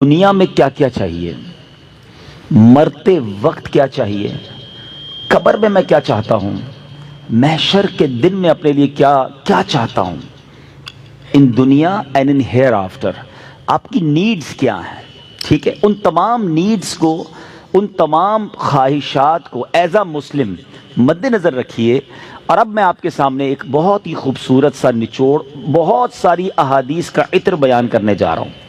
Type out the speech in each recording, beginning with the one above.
دنیا میں کیا کیا چاہیے، مرتے وقت کیا چاہیے، قبر میں کیا چاہتا ہوں، محشر کے دن میں اپنے لیے کیا چاہتا ہوں، ان دنیا اینڈ ان ہیئر آفٹر آپ کی نیڈز کیا ہیں. ٹھیک ہے، ان تمام نیڈز کو، ان تمام خواہشات کو ایز اے مسلم مد نظر رکھیے. اور اب میں آپ کے سامنے ایک بہت ہی خوبصورت سا نچوڑ، بہت ساری احادیث کا عطر بیان کرنے جا رہا ہوں.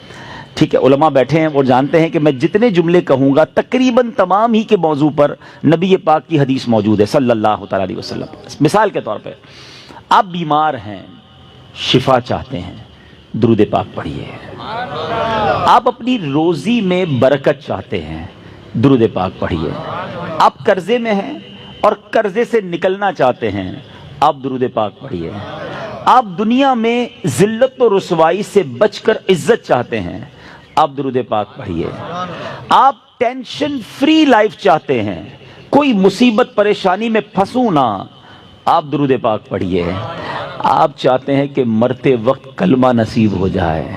ٹھیک ہے، علماء بیٹھے ہیں اور جانتے ہیں کہ میں جتنے جملے کہوں گا تقریباً تمام ہی کے موضوع پر نبی پاک کی حدیث موجود ہے صلی اللہ تعالی علیہ وسلم. مثال کے طور پہ آپ بیمار ہیں، شفا چاہتے ہیں، درود پاک پڑھیے. آپ اپنی روزی میں برکت چاہتے ہیں، درود پاک پڑھیے. آپ قرضے میں ہیں اور قرضے سے نکلنا چاہتے ہیں، آپ درود پاک پڑھیے. آپ دنیا میں ذلت و رسوائی سے بچ کر عزت چاہتے ہیں، آپ درود پاک پڑھیے. آپ ٹینشن فری لائف چاہتے ہیں، کوئی مصیبت پریشانی میں پھنسوں نہ، آپ درود پاک پڑھیے. آپ چاہتے ہیں کہ مرتے وقت کلمہ نصیب ہو جائے،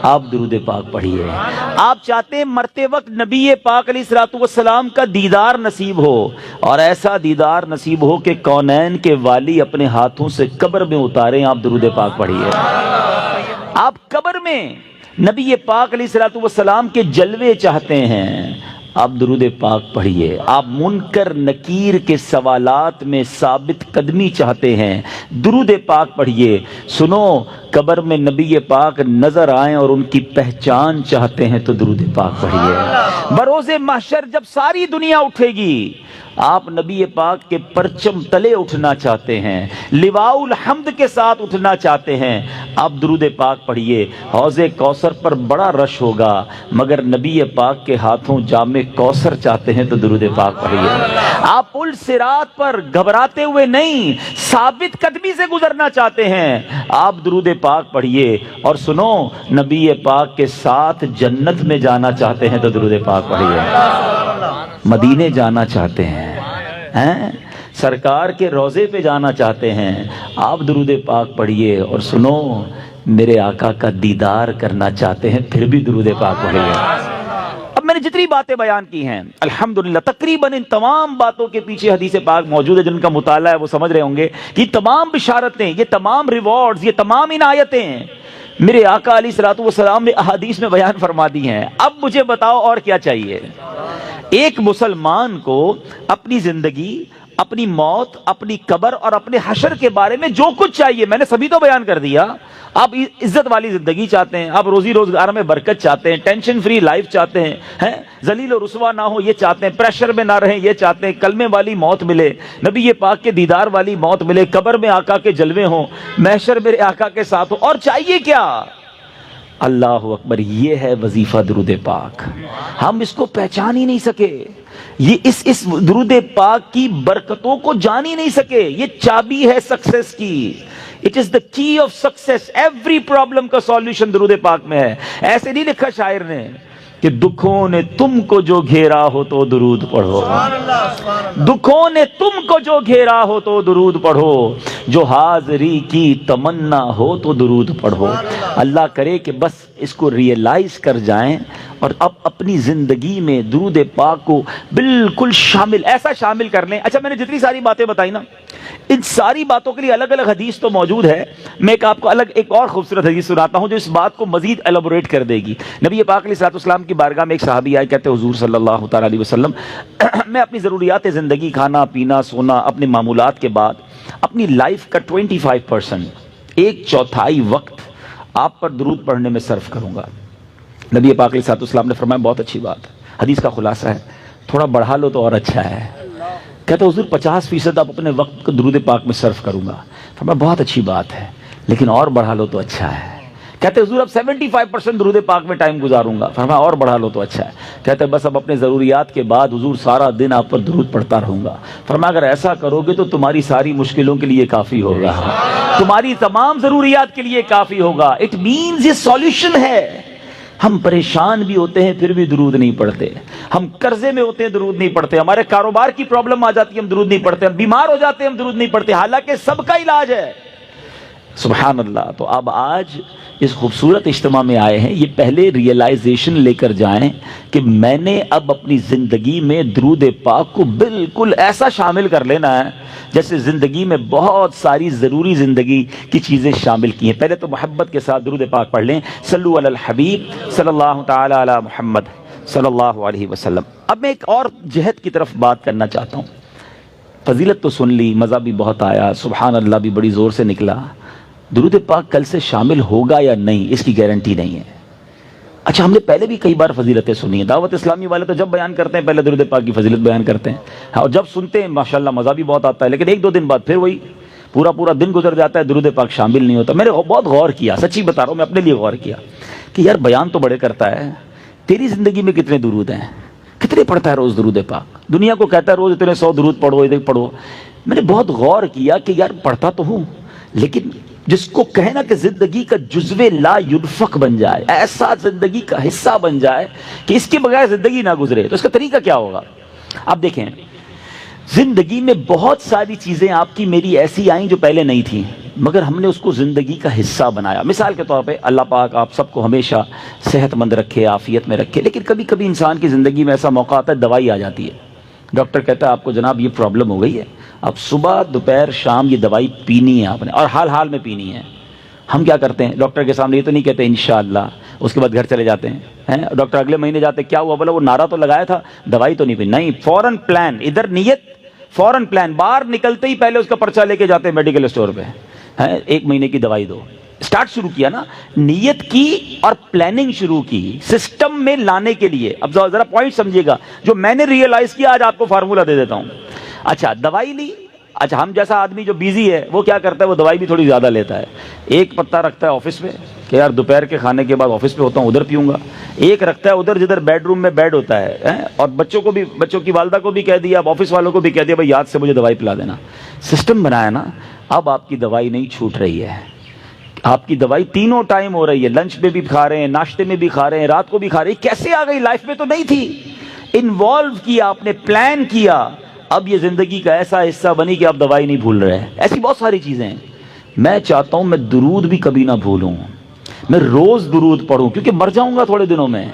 آپ درود پاک پڑھیے. آپ چاہتے ہیں مرتے وقت نبی پاک علیہ الصلوۃ والسلام کا دیدار نصیب ہو، اور ایسا دیدار نصیب ہو کہ کونین کے والی اپنے ہاتھوں سے قبر میں اتاریں، آپ درود پاک پڑھیے. آپ قبر میں نبی پاک علیہ الصلوۃ والسلام کے جلوے چاہتے ہیں، آپ درود پاک پڑھیے. آپ منکر نکیر کے سوالات میں ثابت قدمی چاہتے ہیں، درود پاک پڑھیے. سنو، قبر میں نبی پاک نظر آئیں اور ان کی پہچان چاہتے ہیں تو درود پاک پڑھیے. بروز محشر جب ساری دنیا اٹھے گی، آپ نبی پاک کے پرچم تلے اٹھنا چاہتے ہیں، لواء الحمد کے ساتھ اٹھنا چاہتے ہیں، آپ درود پاک پڑھیے. حوض کوثر پر بڑا رش ہوگا مگر نبی پاک کے ہاتھوں جام کوثر چاہتے ہیں تو درود پاک پڑھیے. آپ پل صراط پر گھبراتے ہوئے نہیں، ثابت قدمی سے گزرنا چاہتے ہیں، آپ درود پاک پڑھیے. اور سنو، نبی پاک کے ساتھ جنت میں جانا چاہتے ہیں تو درود پاک پڑھیے. مدینے جانا چاہتے ہیں، سرکار کے روضے پہ جانا چاہتے ہیں، آپ درود پاک پڑھیے. اور سنو، میرے آقا کا دیدار کرنا چاہتے ہیں، پھر بھی درود پاک پڑھیے. اب میں نے جتنی باتیں بیان کی ہیں الحمدللہ تقریباً ان تمام باتوں کے پیچھے حدیث پاک موجود ہے. جن کا مطالعہ ہے وہ سمجھ رہے ہوں گے کہ یہ تمام بشارتیں، یہ تمام ریوارڈز، یہ تمام عنایتیں میرے آقا علیہ الصلوۃ والسلام نے احادیث میں بیان فرما دی ہیں. اب مجھے بتاؤ اور کیا چاہیے. ایک مسلمان کو اپنی زندگی، اپنی موت، اپنی قبر اور اپنے حشر کے بارے میں جو کچھ چاہیے میں نے سبھی تو بیان کر دیا. آپ عزت والی زندگی چاہتے ہیں، آپ روزی روزگار میں برکت چاہتے ہیں، ٹینشن فری لائف چاہتے ہیں، ذلیل و رسوا نہ ہو یہ چاہتے ہیں، پریشر میں نہ رہیں یہ چاہتے ہیں، کلمے والی موت ملے، نبی پاک کے دیدار والی موت ملے، قبر میں آقا کے جلوے ہوں، محشر میرے آقا کے ساتھ ہو، اور چاہیے کیا؟ اللہ اکبر. یہ ہے وظیفہ درود پاک. ہم اس کو پہچان ہی نہیں سکے، یہ اس درود پاک کی برکتوں کو جان ہی نہیں سکے. یہ چابی ہے سکسیس کی. اٹ از دا کی آف سکسیس. ایوری پرابلم کا سولوشن درود پاک میں ہے. ایسے نہیں لکھا شاعر نے کہ دکھوں نے تم کو جو گھیرا ہو تو درود پڑھو، دکھوں نے تم کو جو گھیرا ہو تو درود پڑھو، جو حاضری کی تمنا ہو تو درود پڑھو. اللہ کرے کہ بس اس کو ریئلائز کر جائیں اور اب اپنی زندگی میں درود پاک کو بالکل شامل، ایسا شامل کر لیں. اچھا، میں نے جتنی ساری باتیں بتائی نا، ان ساری باتوں کے لیے الگ الگ حدیث تو موجود ہے. میں آپ کو ایک اور خوبصورت حدیث سناتا ہوں جو اس بات کو مزید ایلابوریٹ کر دے گی. نبی پاک علیہ الصلوۃ والسلام کی بارگاہ میں ایک صحابی آئے، کہتے حضور صلی اللہ تعالی علیہ وسلم، میں اپنی ضروریات زندگی، کھانا پینا سونا، اپنے معمولات کے بعد اپنی لائف کا 25%، ایک چوتھائی وقت آپ پر درود پڑھنے میں صرف کروں گا. نبی پاک علیہ الصلوۃ والسلام نے فرمایا بہت اچھی بات ہے. حدیث کا خلاصہ ہے، تھوڑا بڑھا لو تو اور اچھا ہے. کہتے حضور 50% آپ اپنے وقت کو درود پاک میں صرف کروں گا. فرمایا بہت اچھی بات ہے لیکن اور بڑھا لو تو اچھا ہے. کہتے حضور اب 75% درود پاک میں ٹائم گزاروں گا. فرمایا اور بڑھا لو تو اچھا ہے. کہتے بس اب اپنے ضروریات کے بعد حضور سارا دن آپ پر درود پڑھتا رہوں گا. فرمایا اگر ایسا کرو گے تو تمہاری ساری مشکلوں کے لیے کافی ہوگا، تمہاری تمام ضروریات کے لیے کافی ہوگا. اٹ مینز یہ سولوشن ہے. ہم پریشان بھی ہوتے ہیں پھر بھی درود نہیں پڑھتے، ہم قرضے میں ہوتے ہیں درود نہیں پڑھتے، ہمارے کاروبار کی پرابلم آ جاتی ہے ہم درود نہیں پڑھتے، ہم بیمار ہو جاتے ہیں ہم درود نہیں پڑھتے، حالانکہ سب کا علاج ہے. سبحان اللہ. تو اب آج اس خوبصورت اجتماع میں آئے ہیں, یہ پہلے ریئلائزیشن لے کر جائیں کہ میں نے اب اپنی زندگی میں درود پاک کو بالکل ایسا شامل کر لینا ہے جیسے زندگی میں بہت ساری ضروری زندگی کی چیزیں شامل کی ہیں. پہلے تو محبت کے ساتھ درود پاک پڑھ لیں, صلو علی الحبیب صلی اللہ تعالی علی محمد صلی اللہ علیہ وسلم. اب میں ایک اور جہت کی طرف بات کرنا چاہتا ہوں. فضیلت تو سن لی, مزہ بھی بہت آیا, سبحان اللہ بھی بڑی زور سے نکلا. درود پاک کل سے شامل ہوگا یا نہیں اس کی گارنٹی نہیں ہے. اچھا, ہم نے پہلے بھی کئی بار فضیلتیں سنی ہیں. دعوت اسلامی والے تو جب بیان کرتے ہیں پہلے درود پاک کی فضیلت بیان کرتے ہیں, اور جب سنتے ہیں ماشاءاللہ مزہ بھی بہت آتا ہے, لیکن ایک دو دن بعد پھر وہی پورا دن گزر جاتا ہے, درود پاک شامل نہیں ہوتا. میں نے بہت غور کیا, سچی بتا رہا ہوں, میں اپنے لیے غور کیا کہ یار بیان تو بڑے کرتا ہے, تیری زندگی میں کتنے درود ہیں, کتنے پڑھتا ہے روز درود پاک؟ دنیا کو کہتا ہے روز اتنے 100 درود پڑھو, ادھر پڑھو. میں نے بہت غور کیا کہ یار پڑھتا تو ہوں, لیکن جس کو کہنا کہ زندگی کا جزو لا ينفق بن جائے, ایسا زندگی کا حصہ بن جائے کہ اس کے بغیر زندگی نہ گزرے, تو اس کا طریقہ کیا ہوگا؟ اب دیکھیں, زندگی میں بہت ساری چیزیں آپ کی میری ایسی آئیں جو پہلے نہیں تھیں, مگر ہم نے اس کو زندگی کا حصہ بنایا. مثال کے طور پہ اللہ پاک آپ سب کو ہمیشہ صحت مند رکھے, عافیت میں رکھے, لیکن کبھی کبھی انسان کی زندگی میں ایسا موقع آتا ہے دوائی آ جاتی ہے. ڈاکٹر کہتا ہے آپ کو جناب یہ پرابلم ہو گئی ہے, اب صبح دوپہر شام یہ دوائی پینی ہے آپ نے, اور حال میں پینی ہے. ہم کیا کرتے ہیں, ڈاکٹر کے سامنے یہ تو نہیں کہتے انشاءاللہ, اس کے بعد گھر چلے جاتے ہیں. ڈاکٹر اگلے مہینے جاتے, کیا ہوا؟ بولا وہ نعرہ تو لگایا تھا, دوائی تو نہیں پینی. نہیں, فوراً پلان, ادھر نیت, فوراً پلان, باہر نکلتے ہی پہلے اس کا پرچہ لے کے جاتے ہیں میڈیکل اسٹور پہ, 1 مہینے کی دوائی دو. اسٹارٹ شروع کیا نا, نیت کی اور پلاننگ شروع کی سسٹم میں لانے کے لیے. اب ذرا پوائنٹ سمجھیے گا, جو میں نے ریئلائز کیا آج آپ کو فارمولہ دے دیتا ہوں. اچھا, دوائی لی. اچھا, ہم جیسا آدمی جو بیزی ہے وہ کیا کرتا ہے, وہ دوائی بھی تھوڑی زیادہ لیتا ہے. ایک پتہ رکھتا ہے آفس میں کہ یار دوپہر کے کھانے کے بعد آفس پہ ہوتا ہوں ادھر پیوں گا. ایک رکھتا ہے ادھر جدھر بیڈ روم میں بیڈ ہوتا ہے, اور بچوں کی والدہ کو بھی کہہ دیا, اب آفس والوں کو بھی کہہ دیا بھائی یاد سے مجھے دوائی پلا دینا. سسٹم بنایا نا. اب آپ کی دوائی نہیں چھوٹ رہی ہے, آپ کی دوائی تینوں ٹائم ہو رہی ہے, لنچ میں بھی کھا رہے ہیں, ناشتے میں بھی کھا رہے ہیں, رات کو بھی کھا رہے ہیں. کیسے آ گئی؟ لائف میں تو نہیں تھی, انوالو کیا آپ نے, پلان کیا. اب یہ زندگی کا ایسا حصہ بنی کہ آپ دوائی نہیں بھول رہے. ایسی بہت ساری چیزیں ہیں. میں چاہتا ہوں میں درود بھی کبھی نہ بھولوں, میں روز درود پڑھوں, کیونکہ مر جاؤں گا تھوڑے دنوں میں,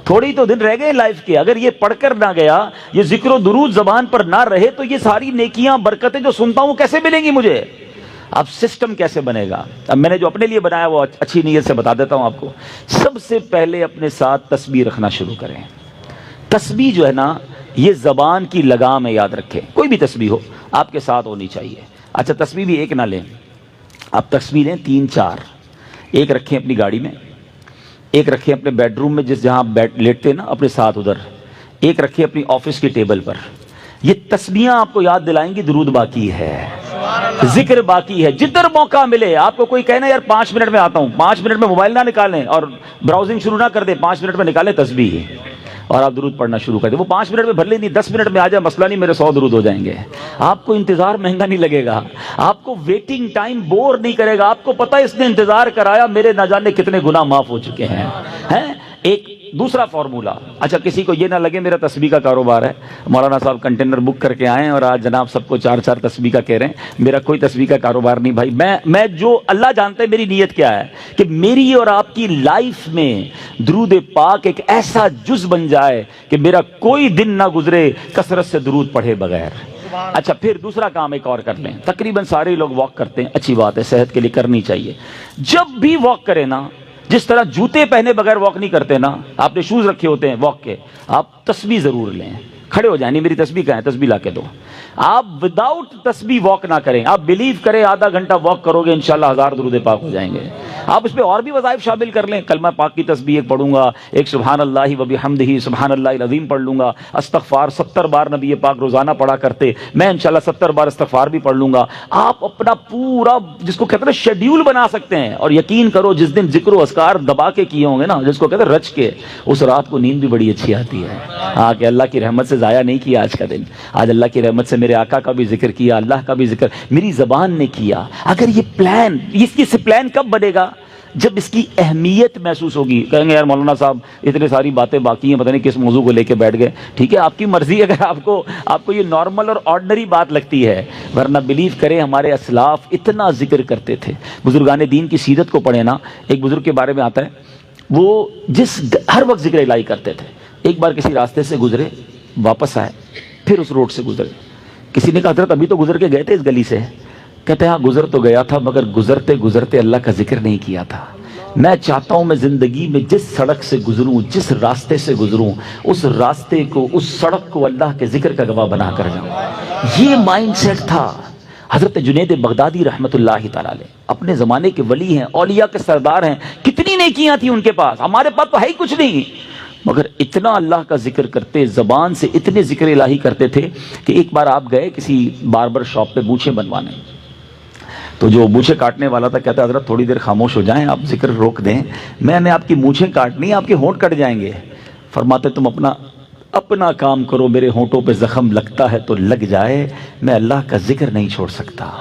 تھوڑی تو دن رہ گئے لائف کے. اگر یہ پڑھ کر نہ گیا, یہ ذکر و درود زبان پر نہ رہے, تو یہ ساری نیکیاں برکتیں جو سنتا ہوں کیسے ملیں گی مجھے؟ اب سسٹم کیسے بنے گا؟ اب میں نے جو اپنے لیے بنایا وہ اچھی نیت سے بتا دیتا ہوں آپ کو. سب سے پہلے اپنے ساتھ تسبیح رکھنا شروع کریں. تسبیح جو ہے نا, یہ زبان کی لگام ہے, یاد رکھیں. کوئی بھی تسبیح ہو آپ کے ساتھ ہونی چاہیے. اچھا, تسبیح بھی ایک نہ لیں, آپ تسبیح لیں 3-4. ایک رکھیں اپنی گاڑی میں, ایک رکھیں اپنے بیڈ روم میں جس جہاں آپ لیٹتے ہیں نا اپنے ساتھ ادھر, ایک رکھیں اپنی آفس کی ٹیبل پر. یہ تسبیحاں آپ کو یاد دلائیں گی درود باقی ہے, ذکر باقی ہے. جدھر موقع ملے آپ کو کوئی کہنا یار 5 منٹ میں آتا ہوں, 5 منٹ میں موبائل نہ نکالیں اور براؤزنگ شروع نہ کر دیں, 5 منٹ میں نکالیں تسبیح اور آپ درود پڑھنا شروع کر دیں. وہ 5 منٹ میں بھر لیں, نہیں 10 منٹ میں آ جائے, مسئلہ نہیں, میرے 100 درود ہو جائیں گے. آپ کو انتظار مہنگا نہیں لگے گا, آپ کو ویٹنگ ٹائم بور نہیں کرے گا. آپ کو پتہ ہے اس نے انتظار کرایا, میرے نہ جانے کتنے گناہ معاف ہو چکے ہیں. ایک دوسرا فارمولہ. اچھا, کسی کو یہ نہ لگے میرا تسبیح کا کاروبار ہے, مولانا صاحب کنٹینر بک کر کے آئے اور آج جناب سب کو 4 تسبیح کا کہہ رہے ہیں. میرا کوئی تسبیح کا کاروبار نہیں بھائی. میں جو اللہ جانتا ہے میری نیت کیا ہے, کہ میری اور آپ کی لائف میں درود پاک ایک ایسا جز بن جائے کہ میرا کوئی دن نہ گزرے کثرت سے درود پڑھے بغیر. اچھا, پھر دوسرا کام ایک اور کر لیں. تقریباً سارے لوگ واک کرتے ہیں, اچھی بات ہے, صحت کے لیے کرنی چاہیے. جب بھی واک کریں نا, جس طرح جوتے پہنے بغیر واک نہیں کرتے نا, آپ نے شوز رکھے ہوتے ہیں واک کے, آپ تسبیح ضرور لیں. کھڑے ہو جائیں, نہیں میری تسبیح کہاں ہے, تسبیح لا کے دو. آپ وداؤٹ تسبیح واک نہ کریں. آپ بلیو کریں آدھا گھنٹہ واک کرو گے انشاءاللہ 1000 درود پاک ہو جائیں گے. آپ اس پہ اور بھی وظائف شامل کر لیں. کلمہ پاک کی تسبیح ایک پڑھوں گا, ایک سبحان اللہ و بحمدہ سبحان اللہ العظیم پڑھ لوں گا. استغفار 70 بار نبی پاک روزانہ پڑھا کرتے, میں انشاءاللہ 70 بار استغفار بھی پڑھ لوں گا. آپ اپنا پورا جس کو کہتے ہیں شیڈیول بنا سکتے ہیں, اور یقین کرو جس دن ذکر و اذکار دبا کے کیے ہوں گے نا, جس کو کہتے ہیں رچ کے, اس رات کو نیند بھی بڑی اچھی آتی ہے. ہاں, کہ اللہ کی رحمت سے ضائع نہیں کیا آج کا دن. آج اللہ کی رحمت سے میرے آقا کا بھی ذکر کیا, اللہ کا بھی ذکر میری زبان نے کیا. اگر یہ پلان, اس کی پلان کب بنے گا؟ جب اس کی اہمیت محسوس ہوگی، کہیں گے یار مولانا صاحب اتنے ساری باتیں باقی ہیں، پتہ نہیں کس موضوع کو لے کے بیٹھ گئے. ٹھیک ہے، آپ کی مرضی، اگر آپ کو یہ نارمل اور آرڈنری بات لگتی ہے. ورنہ بلیو کریں ہمارے اسلاف اتنا ذکر کرتے تھے. بزرگان دین کی سیرت کو پڑھیں نا، ایک بزرگ کے بارے میں آتا ہے وہ ہر وقت ذکر الہی کرتے تھے. ایک بار کسی راستے سے گزرے، واپس آئے، پھر اس روڈ سے گزرے. کسی نے کہا حضرت ابھی تو گزر کے گئے تھے اس گلی سے. کہتے ہیں ہاں گزر تو گیا تھا، مگر گزرتے گزرتے اللہ کا ذکر نہیں کیا تھا. میں چاہتا ہوں میں زندگی میں جس سڑک سے گزروں، جس راستے سے گزروں، اس راستے کو، اس سڑک کو اللہ کے ذکر کا گواہ بنا کر جاؤں. یہ مائنڈ سیٹ تھا. حضرت جنید بغدادی رحمت اللہ تعالی علیہ اپنے زمانے کے ولی ہیں، اولیاء کے سردار ہیں. کتنی نیکیاں تھیں ان کے پاس، ہمارے پاس تو ہے ہی کچھ نہیں، مگر اتنا اللہ کا ذکر کرتے، زبان سے اتنے ذکر الہی کرتے تھے کہ ایک بار آپ گئے کسی باربر شاپ پہ مونچھیں بنوانے. تو جو مونچھیں کاٹنے والا تھا کہتا حضرت تھوڑی دیر خاموش ہو جائیں، آپ ذکر روک دیں، میں نے آپ کی مونچھیں کاٹنی، آپ کے ہونٹ کٹ جائیں گے. فرماتے تم اپنا کام کرو، میرے ہونٹوں پہ زخم لگتا ہے تو لگ جائے، میں اللہ کا ذکر نہیں چھوڑ سکتا.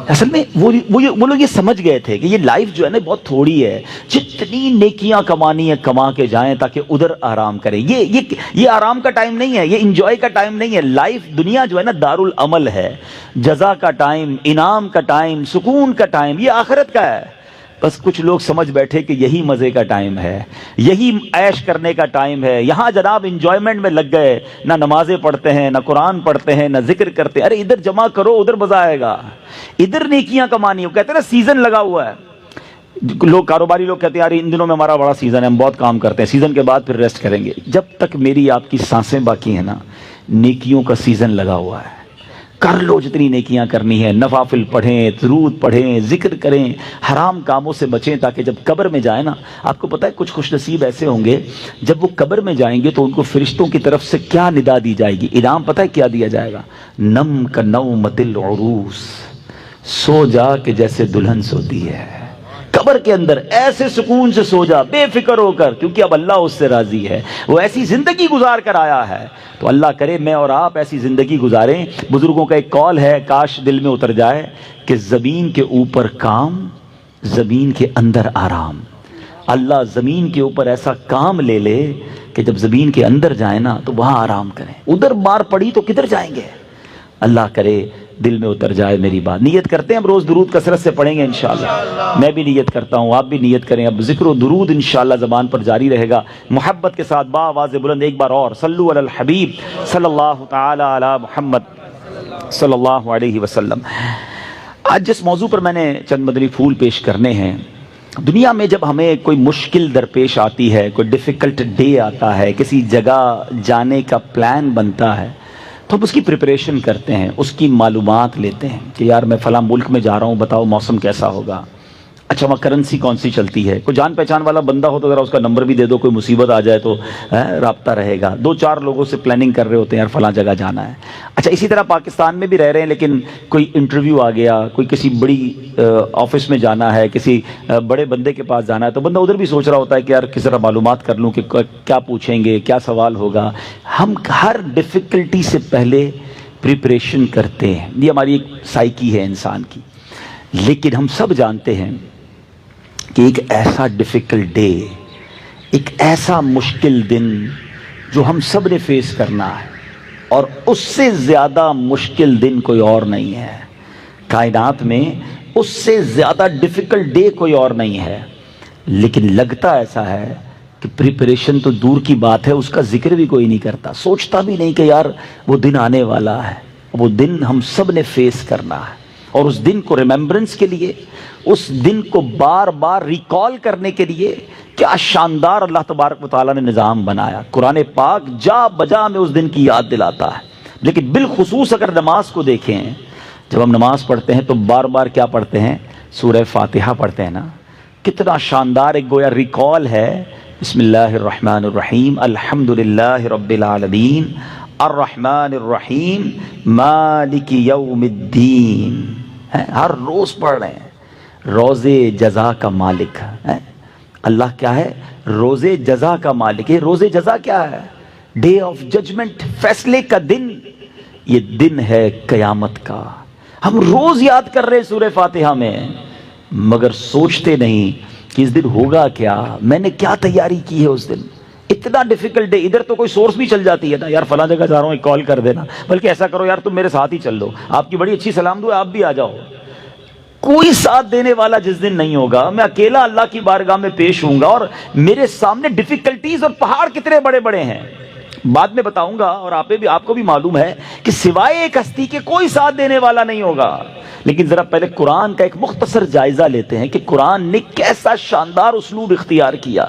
اصل میں وہ لوگ یہ سمجھ گئے تھے کہ یہ لائف جو ہے نا بہت تھوڑی ہے، جتنی نیکیاں کمانی ہے کما کے جائیں تاکہ ادھر آرام کریں. یہ آرام کا ٹائم نہیں ہے، یہ انجوائے کا ٹائم نہیں ہے. لائف دنیا جو ہے نا دار العمل ہے، جزا کا ٹائم، انعام کا ٹائم، سکون کا ٹائم، یہ آخرت کا ہے. بس کچھ لوگ سمجھ بیٹھے کہ یہی مزے کا ٹائم ہے، یہی عیش کرنے کا ٹائم ہے. یہاں جناب انجوائمنٹ میں لگ گئے، نہ نمازیں پڑھتے ہیں، نہ قرآن پڑھتے ہیں، نہ ذکر کرتے ہیں. ارے ادھر جمع کرو، ادھر مزہ آئے گا، ادھر نیکیاں کمانی. وہ کہتے ہیں نا سیزن لگا ہوا ہے. لوگ کاروباری لوگ کہتے ہیں یار ان دنوں میں ہمارا بڑا سیزن ہے، ہم بہت کام کرتے ہیں، سیزن کے بعد پھر ریسٹ کریں گے. جب تک میری آپ کی سانسیں باقی ہیں نا، نیکیوں کا سیزن لگا ہوا ہے. کر لو جتنی نیکیاں کرنی ہے، نوافل پڑھیں، درود پڑھیں، ذکر کریں، حرام کاموں سے بچیں، تاکہ جب قبر میں جائیں نا، آپ کو پتہ ہے کچھ خوش نصیب ایسے ہوں گے جب وہ قبر میں جائیں گے تو ان کو فرشتوں کی طرف سے کیا ندا دی جائے گی، انعام پتہ ہے کیا دیا جائے گا؟ نم کا نومت العروس، سو جا کہ جیسے دلہن سوتی ہے. قبر کے اندر ایسے سکون سے سو جا، بے فکر ہو کر، کیونکہ اب اللہ اس سے راضی ہے. وہ ایسی زندگی گزار کر آیا ہے. تو اللہ کرے میں اور آپ ایسی زندگی گزاریں. بزرگوں کا ایک قول ہے، کاش دل میں اتر جائے، کہ زمین کے اوپر کام، زمین کے اندر آرام. اللہ زمین کے اوپر ایسا کام لے لے کہ جب زمین کے اندر جائیں نا تو وہاں آرام کریں. ادھر مار پڑی تو کدھر جائیں گے؟ اللہ کرے دل میں اتر جائے میری بات. نیت کرتے ہیں اب روز درود کثرت سے پڑھیں گے انشاءاللہ. میں بھی نیت کرتا ہوں، آپ بھی نیت کریں. اب ذکر و درود انشاءاللہ زبان پر جاری رہے گا، محبت کے ساتھ با آواز بلند ایک بار اور صلو علی الحبیب صلی اللہ تعالی علی محمد صلی اللہ علیہ وسلم. آج جس موضوع پر میں نے چند مدنی پھول پیش کرنے ہیں، دنیا میں جب ہمیں کوئی مشکل درپیش آتی ہے، کوئی ڈیفیکلٹ ڈے آتا ہے، کسی جگہ جانے کا پلان بنتا ہے، تو ہم اس کی پریپریشن کرتے ہیں، اس کی معلومات لیتے ہیں کہ یار میں فلاں ملک میں جا رہا ہوں، بتاؤ موسم کیسا ہوگا، اچھا وہاں کرنسی کون سی چلتی ہے، کوئی جان پہچان والا بندہ ہو تو ذرا اس کا نمبر بھی دے دو، کوئی مصیبت آ جائے تو رابطہ رہے گا. دو چار لوگوں سے پلاننگ کر رہے ہوتے ہیں یار فلاں جگہ جانا ہے. اچھا اسی طرح پاکستان میں بھی رہ رہے ہیں، لیکن کوئی انٹرویو آ گیا، کوئی کسی بڑی آفس میں جانا ہے، کسی بڑے بندے کے پاس جانا ہے، تو بندہ ادھر بھی سوچ رہا ہوتا ہے کہ یار کس طرح معلومات کر لوں کہ کیا پوچھیں گے، کیا سوال ہوگا. ہم ہر ڈیفیکلٹی سے پہلے پریپریشن کرتے ہیں، یہ ہماری ایک سائیکی ہے انسان کی. لیکن ہم سب جانتے ہیں کہ ایک ایسا ڈیفیکلٹ ڈے، ایک ایسا مشکل دن جو ہم سب نے فیس کرنا ہے، اور اس سے زیادہ مشکل دن کوئی اور نہیں ہے کائنات میں، اس سے زیادہ ڈیفیکلٹ ڈے کوئی اور نہیں ہے. لیکن لگتا ایسا ہے کہ پریپریشن تو دور کی بات ہے، اس کا ذکر بھی کوئی نہیں کرتا، سوچتا بھی نہیں کہ یار وہ دن آنے والا ہے. وہ دن ہم سب نے فیس کرنا ہے، اور اس دن کو ریمیمبرنس کے لیے، اس دن کو بار بار ریکال کرنے کے لیے کیا شاندار اللہ تبارک و تعالیٰ نے نظام بنایا. قرآن پاک جا بجا میں اس دن کی یاد دلاتا ہے. لیکن بالخصوص اگر نماز کو دیکھیں، جب ہم نماز پڑھتے ہیں تو بار بار کیا پڑھتے ہیں؟ سورہ فاتحہ پڑھتے ہیں نا. کتنا شاندار ایک گویا ریکال ہے. بسم اللہ الرحمن الرحیم، الحمدللہ رب العالمین، الرحمن الرحیم، مالک یوم الدین. ہر روز پڑھ رہے ہیں. روزے جزا کا مالک ہے اللہ. کیا ہے؟ روزے جزا کا مالک. یہ روزے جزا کیا ہے؟ ڈے آف ججمنٹ، فیصلے کا دن. یہ دن ہے قیامت کا. ہم روز یاد کر رہے ہیں سورہ فاتحہ میں، مگر سوچتے نہیں کہ اس دن ہوگا کیا، میں نے کیا تیاری کی ہے اس دن. اتنا ڈیفیکلٹ ڈے. ادھر تو کوئی سورس بھی چل جاتی ہے نا، یار فلاں جگہ جا رہا ہوں ایک کال کر دینا، بلکہ ایسا کرو یار تم میرے ساتھ ہی چل دو، آپ کی بڑی اچھی سلام دعا، آپ بھی آ جاؤ. کوئی ساتھ دینے والا جس دن نہیں ہوگا، میں اکیلا اللہ کی بارگاہ میں پیش ہوں گا، اور میرے سامنے ڈیفیکلٹیز اور پہاڑ کتنے بڑے بڑے ہیں بعد میں بتاؤں گا. اور آپ کو بھی معلوم ہے کہ سوائے ایک ہستی کے کوئی ساتھ دینے والا نہیں ہوگا. لیکن ذرا پہلے قرآن کا ایک مختصر جائزہ لیتے ہیں کہ قرآن نے کیسا شاندار اسلوب اختیار کیا،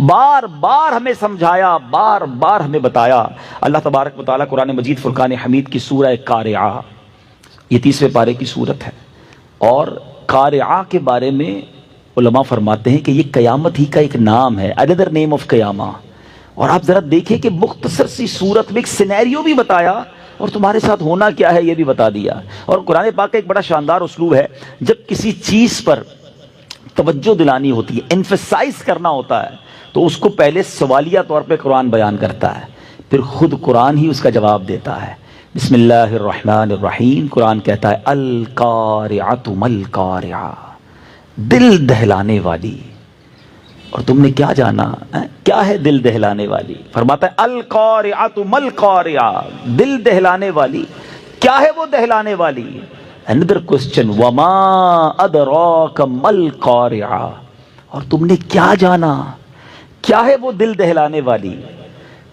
بار بار ہمیں سمجھایا، بار بار ہمیں بتایا. اللہ تبارک و تعالیٰ قرآن مجید فرقان حمید کی سورہ قارعہ، یہ 30ویں پارے کی سورت ہے، اور قارعہ کے بارے میں علماء فرماتے ہیں کہ یہ قیامت ہی کا ایک نام ہے، another name of قیامہ. اور آپ ذرا دیکھیں کہ مختصر سی صورت میں ایک سینیریو بھی بتایا اور تمہارے ساتھ ہونا کیا ہے یہ بھی بتا دیا. اور قرآن پاک کا ایک بڑا شاندار اسلوب ہے، جب کسی چیز پر توجہ دلانی ہوتی ہے، ایمفسائز کرنا ہوتا ہے، تو اس کو پہلے سوالیہ طور پہ قرآن بیان کرتا ہے، پھر خود قرآن ہی اس کا جواب دیتا ہے. بسم اللہ الرحمن الرحیم. قرآن کہتا ہے القارعۃ مالقارعہ، دل دہلانے والی. اور تم نے کیا جانا کیا ہے دل دہلانے والی؟ فرماتا ہے القارعۃ مالقارعہ، دل دہلانے والی. کیا ہے وہ دہلانے والی؟ another question وما ادراک مالقارعہ، اور تم نے کیا جانا کیا ہے وہ دل دہلانے والی؟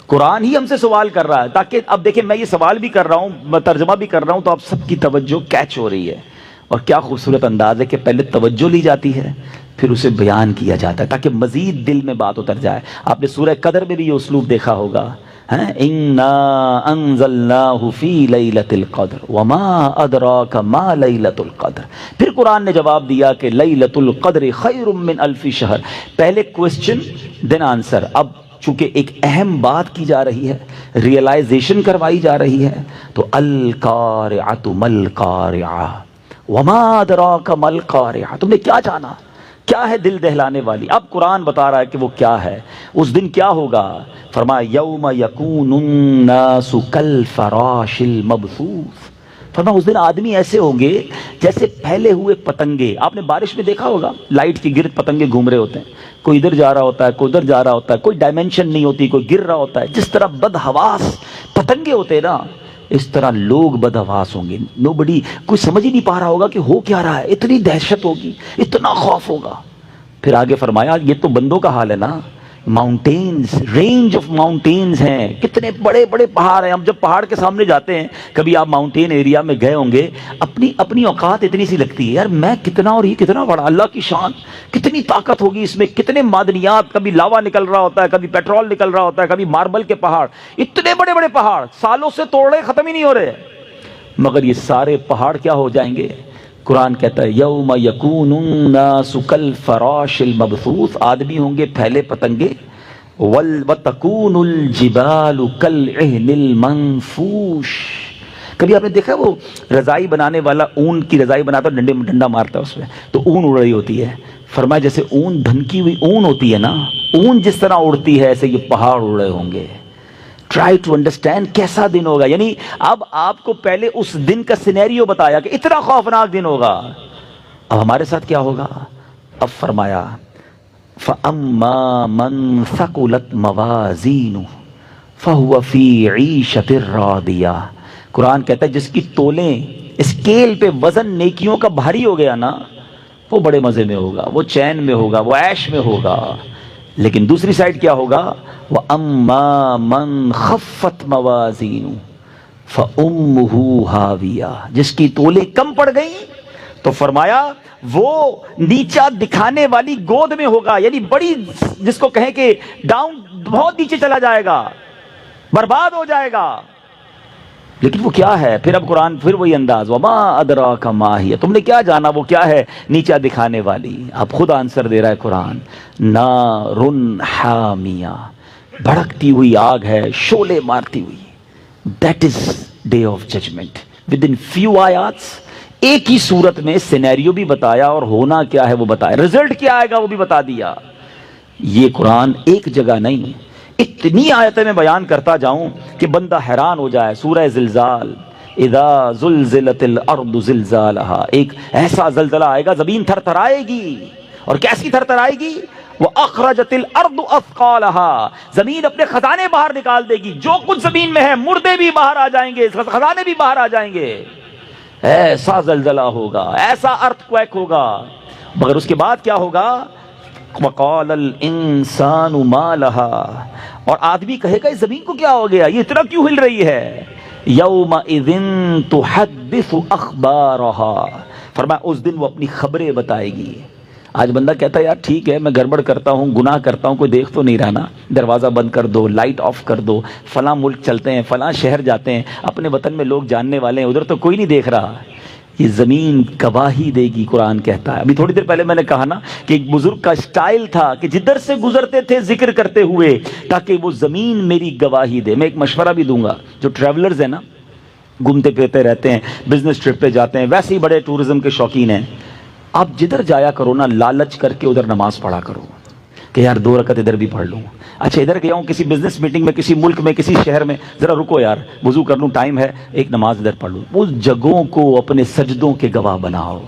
قرآن ہی ہم سے سوال کر رہا ہے، تاکہ اب دیکھیں میں یہ سوال بھی کر رہا ہوں، میں ترجمہ بھی کر رہا ہوں، تو آپ سب کی توجہ کیچ ہو رہی ہے. اور کیا خوبصورت انداز ہے کہ پہلے توجہ لی جاتی ہے پھر اسے بیان کیا جاتا ہے تاکہ مزید دل میں بات اتر جائے. آپ نے سورہ قدر میں بھی یہ اسلوب دیکھا ہوگا، اِنَّا أَنزَلْنَاهُ فِي لَيْلَةِ الْقَدْرِ وَمَا أَدْرَاكَ مَا لَيْلَةُ الْقَدْرِ. پھر قرآن نے جواب دیا کہ لَيْلَةُ الْقَدْرِ خَيْرٌ مِّنْ أَلْفِ شَهْرٍ. پہلے کوسچن دین آنسر. اب چونکہ ایک اہم بات کی جا رہی ہے، ریئلائزیشن کروائی جا رہی ہے، تو القارعۃ مالقارعہ وما ادراک مالقارعہ، تم نے کیا جانا کیا ہے دل دہلانے والی؟ اب قرآن بتا رہا ہے کہ وہ کیا ہے، اس دن کیا ہوگا. فرمایا یوم یکون الناس کالفراش المبثوث. فرمایا اس دن آدمی ایسے ہوں گے جیسے پھیلے ہوئے پتنگے. آپ نے بارش میں دیکھا ہوگا لائٹ کے گرد پتنگے گھوم رہے ہوتے ہیں، کوئی ادھر جا رہا ہوتا ہے کوئی ادھر جا رہا ہوتا ہے، کوئی ڈائمینشن نہیں ہوتی، کوئی گر رہا ہوتا ہے. جس طرح بدحواس پتنگے ہوتے ہیں نا، اس طرح لوگ بدحواس ہوں گے. نوبڈی، کوئی سمجھ ہی نہیں پا رہا ہوگا کہ ہو کیا رہا ہے، اتنی دہشت ہوگی، اتنا خوف ہوگا. پھر آگے فرمایا یہ تو بندوں کا حال ہے نا، ماؤنٹینز، رینج آف ماؤنٹینز ہیں، کتنے بڑے بڑے پہاڑ ہیں. ہم جب پہاڑ کے سامنے جاتے ہیں، کبھی آپ ماؤنٹین ایریا میں گئے ہوں گے، اپنی اوقات اتنی سی لگتی ہے، یار میں کتنا اور یہ کتنا بڑا، اللہ کی شان، کتنی طاقت ہوگی اس میں، کتنے معدنیات، کبھی لاوا نکل رہا ہوتا ہے، کبھی پیٹرول نکل رہا ہوتا ہے، کبھی ماربل کے پہاڑ، اتنے بڑے بڑے پہاڑ سالوں سے توڑ رہے ختم ہی نہیں ہو رہے. مگر یہ سارے پہاڑ کیا ہو جائیں گے؟ قرآن کہتا ہے یوم یکون الناس کالفراش المبثوث، آدمی ہوں گے پھیلے پتنگے. وتکون الجبال کالعہن المنفوش. کبھی آپ نے دیکھا وہ رضائی بنانے والا اون کی رضائی بناتا ہے، ڈنڈا مارتا ہے اس میں تو اون اڑ رہی ہوتی ہے. فرمایا جیسے اون دھنکی ہوئی اون ہوتی ہے نا، اون جس طرح اڑتی ہے ایسے یہ پہاڑ اڑ رہے ہوں گے. ٹرائی ٹو انڈرسٹینڈ کیسا دن ہوگا. یعنی اب آپ کو پہلے اس دن کا سینیریو بتایا کہ اتنا خوفناک دن ہوگا. اب ہمارے ساتھ کیا ہوگا؟ اب فرمایا فَأَمَّا مَنْ ثَقُلَتْ مَوَازِينُهُ فَهُوَ فِي عِيشَةٍ رَاضِيَةٍ. قرآن کہتا ہے جس کی تولیں اسکیل پہ وزن نیکیوں کا بھاری ہو گیا نا، وہ بڑے مزے میں ہوگا، وہ چین میں ہوگا، وہ عیش میں ہوگا. لیکن دوسری سائڈ کیا ہوگا؟ وَأَمَّا مَنْ خَفَّتْ مَوَازِينُهُ فَأُمُّهُ هَاوِيَةٌ. جس کی تولیں کم پڑ گئیں تو فرمایا وہ نیچا دکھانے والی گود میں ہوگا، یعنی بڑی، جس کو کہیں کہ ڈاؤن، بہت نیچے چلا جائے گا، برباد ہو جائے گا. لیکن وہ کیا ہے؟ پھر اب قرآن پھر وہی انداز وما ادراک ما ہی، تم نے کیا جانا وہ کیا ہے نیچا دکھانے والی. اب خود آنسر دے رہا ہے قرآن، نار حامیہ، بھڑکتی ہوئی آگ ہے، شعلے مارتی ہوئی. That is day of judgement. Within few آیاتس ایک ہی صورت میں سینیریو بھی بتایا اور ہونا کیا ہے وہ بتایا، رزلٹ کیا آئے گا وہ بھی بتا دیا. یہ قرآن ایک جگہ نہیں، اتنی آیتیں میں بیان کرتا جاؤں کہ بندہ حیران ہو جائے. سورہ زلزال، اذا زلزلت الارض زلزالہا، ایک ایسا زلزلہ آئے گا زمین تھر تھر آئے گی اور کیسی تھر تھر آئے گی؟ وَأَخْرَجَتِ الْأَرْضُ أَثْقَالَهَا، زمین اپنے خزانے باہر نکال دے گی، جو کچھ زمین میں ہے مردے بھی باہر آ جائیں گے، خزانے بھی باہر آ جائیں گے. ایسا زلزلہ ہوگا، ایسا ارتھ کویک ہوگا. مگر اس کے بعد کیا ہوگا؟ وَقَالَ الْإِنسَانُ مَا لَهَا، اور آدمی کہے گا اس زمین کو کیا ہو گیا، یہ اتنا کیوں ہل رہی ہے؟ يَوْمَئِذٍ تُحَدِّثُ أَخْبَارَهَا، فرمایا اس دن وہ اپنی خبریں بتائے گی. آج بندہ کہتا ہے یار ٹھیک ہے میں گڑبڑ کرتا ہوں، گناہ کرتا ہوں، کوئی دیکھ تو نہیں رہا نا، دروازہ بند کر دو، لائٹ آف کر دو، فلاں ملک چلتے ہیں، فلاں شہر جاتے ہیں، اپنے وطن میں لوگ جاننے والے ہیں، ادھر تو کوئی نہیں دیکھ رہا. یہ زمین گواہی دے گی، قرآن کہتا ہے. ابھی تھوڑی دیر پہلے میں نے کہا نا کہ ایک بزرگ کا سٹائل تھا کہ جدھر سے گزرتے تھے ذکر کرتے ہوئے تاکہ وہ زمین میری گواہی دے. میں ایک مشورہ بھی دوں گا، جو ٹریولرز ہیں نا، گھومتے پھرتے رہتے ہیں، بزنس ٹرپ پہ جاتے ہیں، ویسے ہی بڑے ٹورزم کے شوقین ہیں، آپ جدھر جایا کرو نا لالچ کر کے ادھر نماز پڑھا کرو کہ یار 2 رکعت ادھر بھی پڑھ لوں. اچھا ادھر گیا ہوں کسی بزنس میٹنگ میں، کسی ملک میں، کسی شہر میں، ذرا رکو یار وضو کر لوں، ٹائم ہے، ایک نماز ادھر پڑھ لوں. اس جگہوں کو اپنے سجدوں کے گواہ بناؤ،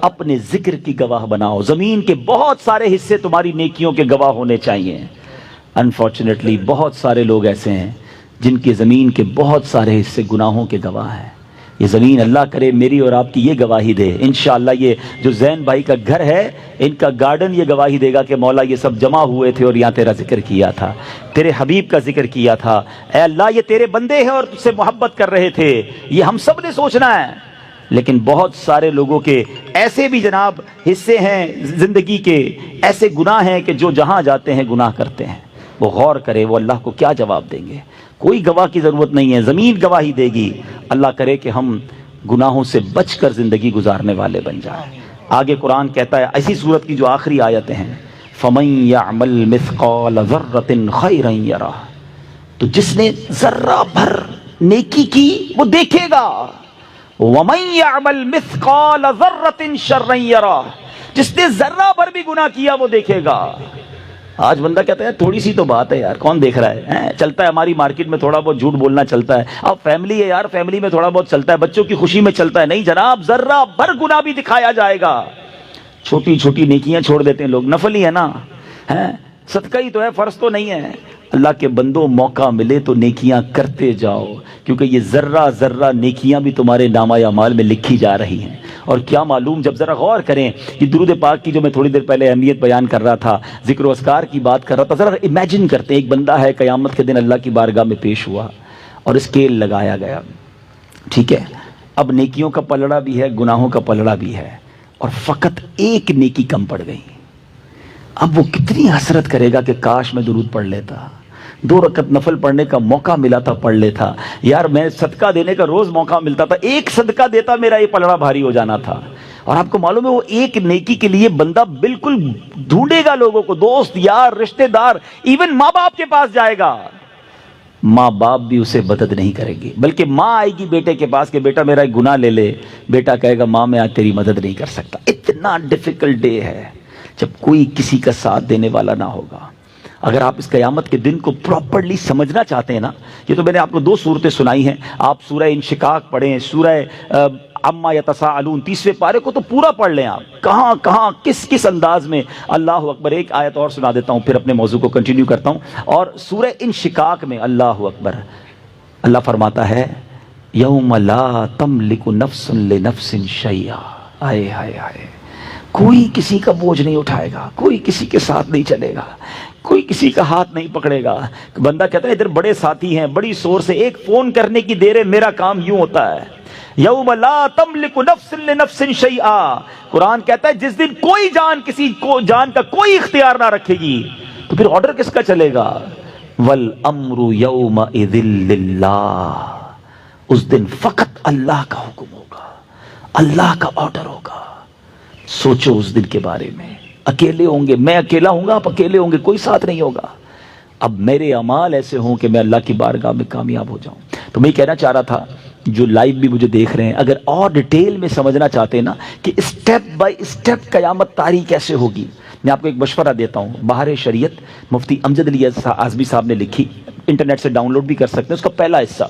اپنے ذکر کی گواہ بناؤ. زمین کے بہت سارے حصے تمہاری نیکیوں کے گواہ ہونے چاہیے. انفارچونیٹلی بہت سارے لوگ ایسے ہیں جن کی زمین کے بہت سارے حصے گناہوں کے گواہ ہیں. یہ زمین اللہ کرے میری اور آپ کی یہ گواہی دے. انشاءاللہ یہ جو زین بھائی کا گھر ہے، ان کا گارڈن یہ گواہی دے گا کہ مولا یہ سب جمع ہوئے تھے اور یہاں تیرا ذکر کیا تھا، تیرے حبیب کا ذکر کیا تھا. اے اللہ یہ تیرے بندے ہیں اور تجھ سے محبت کر رہے تھے. یہ ہم سب نے سوچنا ہے. لیکن بہت سارے لوگوں کے ایسے بھی جناب حصے ہیں زندگی کے، ایسے گناہ ہیں کہ جو جہاں جاتے ہیں گناہ کرتے ہیں. وہ غور کرے وہ اللہ کو کیا جواب دیں گے. کوئی گواہ کی ضرورت نہیں ہے، زمین گواہی دے گی. اللہ کرے کہ ہم گناہوں سے بچ کر زندگی گزارنے والے بن جائیں. آگے قرآن کہتا ہے ایسی صورت کی جو آخری آیتیں ہیں، فَمَن يَعْمَلْ مِثْقَالَ ذَرَّةٍ خَيْرًا يَرَهُ، تو جس نے ذرہ بھر نیکی کی وہ دیکھے گا. وَمَن يَعْمَلْ مِثْقَالَ ذَرَّةٍ شَرًّا يَرَهُ، جس نے ذرہ بھر بھی گناہ کیا وہ دیکھے گا. آج بندہ کہتا ہے تھوڑی سی تو بات ہے یار، کون دیکھ رہا ہے، چلتا ہے ہماری مارکیٹ میں تھوڑا بہت جھوٹ بولنا چلتا ہے، اب فیملی ہے یار، فیملی میں تھوڑا بہت چلتا ہے، بچوں کی خوشی میں چلتا ہے. نہیں جناب، ذرہ بھر گناہ بھی دکھایا جائے گا. چھوٹی چھوٹی نیکیاں چھوڑ دیتے ہیں لوگ، نفل ہی ہے نا، صدقہ ہی تو ہے، فرض تو نہیں ہے. اللہ کے بندوں موقع ملے تو نیکیاں کرتے جاؤ، کیونکہ یہ ذرہ ذرہ نیکیاں بھی تمہارے نامہ اعمال میں لکھی جا رہی ہیں. اور کیا معلوم، جب ذرا غور کریں کہ درود پاک کی جو میں تھوڑی دیر پہلے اہمیت بیان کر رہا تھا، ذکر و اذکار کی بات کر رہا تھا، ذرا امیجن کرتے ہیں ایک بندہ ہے قیامت کے دن اللہ کی بارگاہ میں پیش ہوا اور اسکیل لگایا گیا، ٹھیک ہے، اب نیکیوں کا پلڑا بھی ہے، گناہوں کا پلڑا بھی ہے، اور فقط ایک نیکی کم پڑ گئی. اب وہ کتنی حسرت کرے گا کہ کاش میں درود پڑھ لیتا، 2 رکعت نفل پڑھنے کا موقع ملا تھا پڑھ لیتا، یار میں صدقہ دینے کا روز موقع ملتا تھا، ایک صدقہ دیتا میرا یہ پلڑا بھاری ہو جانا تھا. اور آپ کو معلوم ہے وہ ایک نیکی کے لیے بندہ بالکل ڈھونڈے گا لوگوں کو، دوست یار رشتہ دار، ایون ماں باپ کے پاس جائے گا. ماں باپ بھی اسے مدد نہیں کریں گے، بلکہ ماں آئے گی بیٹے کے پاس کہ بیٹا میرا ایک گناہ لے لے. بیٹا کہے گا ماں میں آج تیری مدد نہیں کر سکتا. اتنا ڈیفیکلٹ ڈے ہے جب کوئی کسی کا ساتھ دینے والا نہ ہوگا. اگر آپ اس قیامت کے دن کو پراپرلی سمجھنا چاہتے ہیں نا، یہ تو میں نے آپ کو 2 صورتیں سنائی ہیں، آپ سورہ انشقاق پڑھیں، سورہ عما یتساءلون 30ویں پارے کو تو پورا پڑھ لیں. آپ کہاں کہاں کس کس انداز میں. اللہ اکبر. ایک آیت اور سنا دیتا ہوں پھر اپنے موضوع کو کنٹینیو کرتا ہوں. اور سورہ انشقاق میں اللہ اکبر، اللہ فرماتا ہے یوم لا تملک نفس لنفس شیئا. آئے ہائے ہائے، کوئی کسی کا بوجھ نہیں اٹھائے گا، کوئی کسی کے ساتھ نہیں چلے گا، کوئی کسی کا ہاتھ نہیں پکڑے گا. بندہ کہتا ہے ادھر بڑے ساتھی ہیں، بڑی سورس ہے، ایک فون کرنے کی دیر ہے، میرا کام یوں ہوتا ہے. یوم لا تملک نفس لنفس شیئا. قرآن کہتا ہے جس دن کوئی جان کسی کو جان کا کوئی اختیار نہ رکھے گی تو پھر آرڈر کس کا چلے گا؟ والامر یومئذ للہ. اس دن فقط اللہ کا حکم ہوگا، اللہ کا آرڈر ہوگا. سوچو اس دن کے بارے میں. اکیلے ہوں گے، میں اکیلا ہوں گا، آپ اکیلے ہوں گے، کوئی ساتھ نہیں ہوگا. اب میرے اعمال ایسے ہوں کہ میں اللہ کی بارگاہ میں کامیاب ہو جاؤں. تو میں یہ کہنا چاہ رہا تھا جو لائیو بھی مجھے دیکھ رہے ہیں، اگر اور ڈیٹیل میں سمجھنا چاہتے ہیں نا کہ اسٹیپ بائی اسٹیپ قیامت طاری کیسے ہوگی، میں آپ کو ایک مشورہ دیتا ہوں. بہار شریعت مفتی امجد علی اعظمی صاحب نے لکھی، انٹرنیٹ سے ڈاؤن لوڈ بھی کر سکتے ہیں. اس کا پہلا حصہ،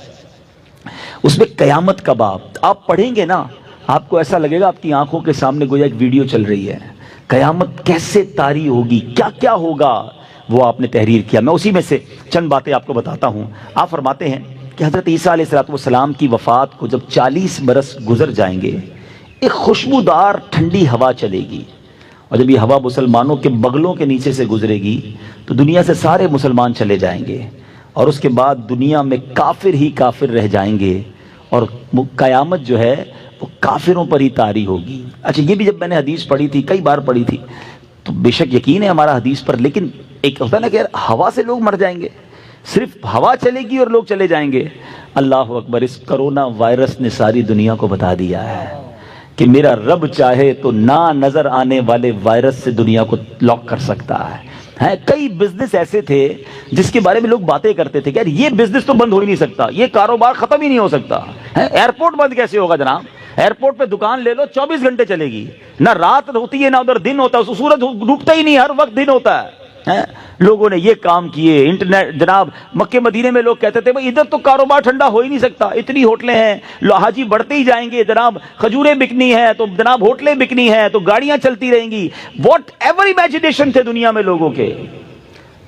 اس میں قیامت کا باب آپ پڑھیں گے نا، آپ کو ایسا لگے گا آپ کی آنکھوں کے سامنے گویا ایک ویڈیو چل رہی ہے. قیامت کیسے طاری ہوگی، کیا کیا ہوگا، وہ آپ نے تحریر کیا. میں اسی میں سے چند باتیں آپ کو بتاتا ہوں. آپ فرماتے ہیں کہ حضرت عیسیٰ علیہ السلام کی وفات کو جب 40 برس گزر جائیں گے، ایک خوشبودار ٹھنڈی ہوا چلے گی، اور جب یہ ہوا مسلمانوں کے بغلوں کے نیچے سے گزرے گی تو دنیا سے سارے مسلمان چلے جائیں گے، اور اس کے بعد دنیا میں کافر ہی کافر رہ جائیں گے، اور قیامت جو ہے وہ کافروں پر ہی طاری ہوگی. اچھا، یہ بھی جب میں نے حدیث پڑھی تھی، کئی بار پڑھی تھی، تو بے شک یقین ہے ہمارا حدیث پر، لیکن ایک ہوتا ہے نا کہ ہوا سے لوگ مر جائیں گے، صرف ہوا چلے گی اور لوگ چلے جائیں گے. اللہ اکبر، اس کرونا وائرس نے ساری دنیا کو بتا دیا ہے کہ میرا رب چاہے تو نہ نظر آنے والے وائرس سے دنیا کو لاک کر سکتا ہے. کئی بزنس ایسے تھے جس کے بارے میں لوگ باتیں کرتے تھے کہ یار یہ بزنس تو بند ہو ہی نہیں سکتا، یہ کاروبار ختم ہی نہیں ہو سکتا. ایئرپورٹ بند کیسے ہوگا جناب؟ ایئرپورٹ پہ دکان لے لو، 24 گھنٹے چلے گی، نہ رات ہوتی ہے نہ ادھر دن ہوتا ہے، سورج ڈوبتا ہی نہیں، ہر وقت دن ہوتا ہے. لوگوں نے یہ کام کیے. انٹرنیٹ جناب، مکے مدینے میں لوگ کہتے تھے بھئی ادھر تو کاروبار ٹھنڈا ہو ہی نہیں سکتا، اتنی ہوٹلیں ہیں، حاجی بڑھتے ہی جائیں گے، جناب کھجوریں بکنی ہیں تو جناب ہوٹلیں بکنی ہیں تو گاڑیاں چلتی رہیں گی. واٹ ایور امیجنیشن تھے دنیا میں لوگوں کے،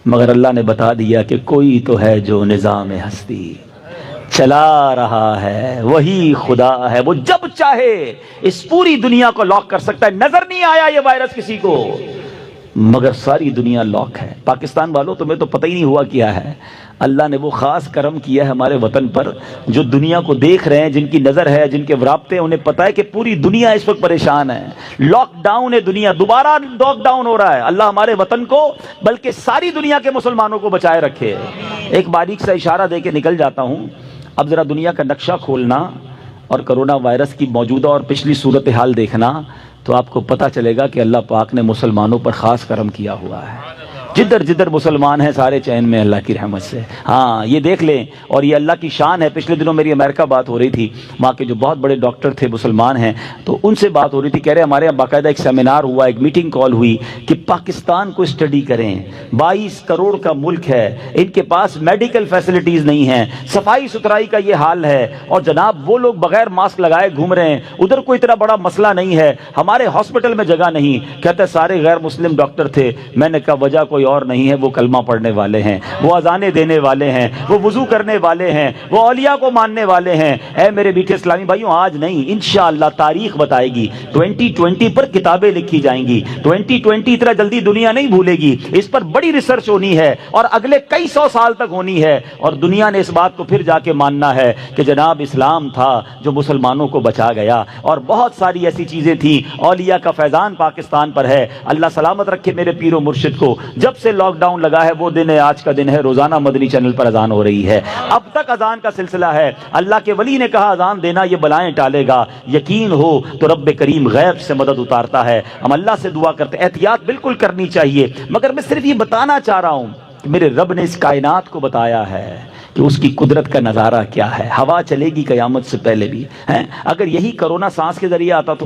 مگر اللہ نے بتا دیا کہ کوئی تو ہے جو نظام ہستی چلا رہا ہے، وہی خدا ہے، وہ جب چاہے اس پوری دنیا کو لاک کر سکتا ہے. نظر نہیں آیا یہ وائرس کسی کو، مگر ساری دنیا لاک ہے. پاکستان والوں تمہیں تو پتہ ہی نہیں ہوا کیا ہے. اللہ نے وہ خاص کرم کیا ہے ہمارے وطن پر، جو دنیا کو دیکھ رہے ہیں، جن کی نظر ہے، جن کے رابطے، انہیں پتہ ہے کہ پوری دنیا اس وقت پریشان ہے. لاک ڈاؤن ہے دنیا، دوبارہ لاک ڈاؤن ہو رہا ہے. اللہ ہمارے وطن کو بلکہ ساری دنیا کے مسلمانوں کو بچائے رکھے. ایک باریک سا اشارہ دے کے نکل جاتا ہوں. اب ذرا دنیا کا نقشہ کھولنا اور کرونا وائرس کی موجودہ اور پچھلی صورتحال دیکھنا تو آپ کو پتہ چلے گا کہ اللہ پاک نے مسلمانوں پر خاص کرم کیا ہوا ہے. جدھر جدھر مسلمان ہیں سارے چین میں اللہ کی رحمت سے. ہاں یہ دیکھ لیں، اور یہ اللہ کی شان ہے. پچھلے دنوں میری امریکہ بات ہو رہی تھی، وہاں کے جو بہت بڑے ڈاکٹر تھے مسلمان ہیں، تو ان سے بات ہو رہی تھی. کہہ رہے ہمارے یہاں باقاعدہ ایک سیمینار ہوا، ایک میٹنگ کال ہوئی کہ پاکستان کو اسٹڈی کریں. 22 کروڑ کا ملک ہے، ان کے پاس میڈیکل فیسلٹیز نہیں ہیں، صفائی ستھرائی کا یہ حال ہے، اور جناب وہ لوگ بغیر ماسک لگائے گھوم رہے ہیں. ادھر کوئی اتنا بڑا مسئلہ نہیں ہے، ہمارے ہاسپٹل میں جگہ نہیں. کہتے سارے غیر مسلم ڈاکٹر تھے. میں نے کہا وجہ کوئی اور نہیں ہے، وہ کلمہ پڑھنے والے ہیں، وہ اذانیں دینے والے ہیں، وہ وضو کرنے والے ہیں، وہ اولیاء کو ماننے والے ہیں. اے میرے میٹھے اسلامی بھائیوں، آج نہیں، انشاءاللہ تاریخ بتائے گی. 2020 پر کتابیں لکھی جائیں گی. 2020 اتنا جلدی دنیا نہیں بھولے گی. اس پر بڑی ریسرچ ہونی ہے اور اگلے کئی سو سال تک ہونی ہے. اور دنیا نے اس بات کو پھر جا کے ماننا ہے کہ جناب اسلام تھا جو مسلمانوں کو بچا گیا. اور بہت ساری ایسی چیزیں تھیں. اولیاء کا فیضان پاکستان پر ہے. اللہ سلامت رکھے میرے پیر و مرشد کو. جب سے لاک ڈاؤن لگا ہے وہ دن ہے، آج کا دن ہے، روزانہ مدنی چینل پر اذان ہو رہی ہے. اب تک اذان کا سلسلہ ہے. اللہ کے ولی نے کہا اذان دینا یہ بلائیں ٹالے گا. یقین ہو تو رب کریم غیب سے مدد اتارتا ہے. ہم اللہ سے دعا کرتے ہیں، احتیاط بالکل کرنی چاہیے. مگر میں صرف یہ بتانا چاہ رہا ہوں کہ میرے رب نے اس کائنات کو بتایا ہے کہ اس کی قدرت کا نظارہ کیا ہے. ہوا چلے گی قیامت سے پہلے بھی. اگر یہی کرونا سانس کے ذریعے آتا تو،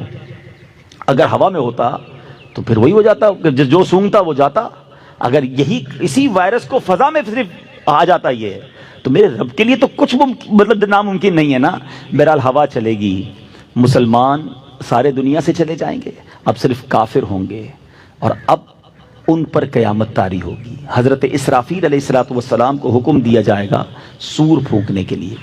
اگر ہوا میں ہوتا تو پھر وہی ہو جاتا، جو سونگتا وہ جاتا. اگر یہی اسی وائرس کو فضا میں صرف آ جاتا یہ، تو میرے رب کے لیے تو کچھ مطلب ناممکن نہیں ہے نا. بہرحال ہوا چلے گی، مسلمان سارے دنیا سے چلے جائیں گے، اب صرف کافر ہوں گے، اور اب ان پر قیامت طاری ہوگی. حضرت اسرافیل علیہ السلام کو حکم دیا جائے گا سور پھونکنے کے لیے.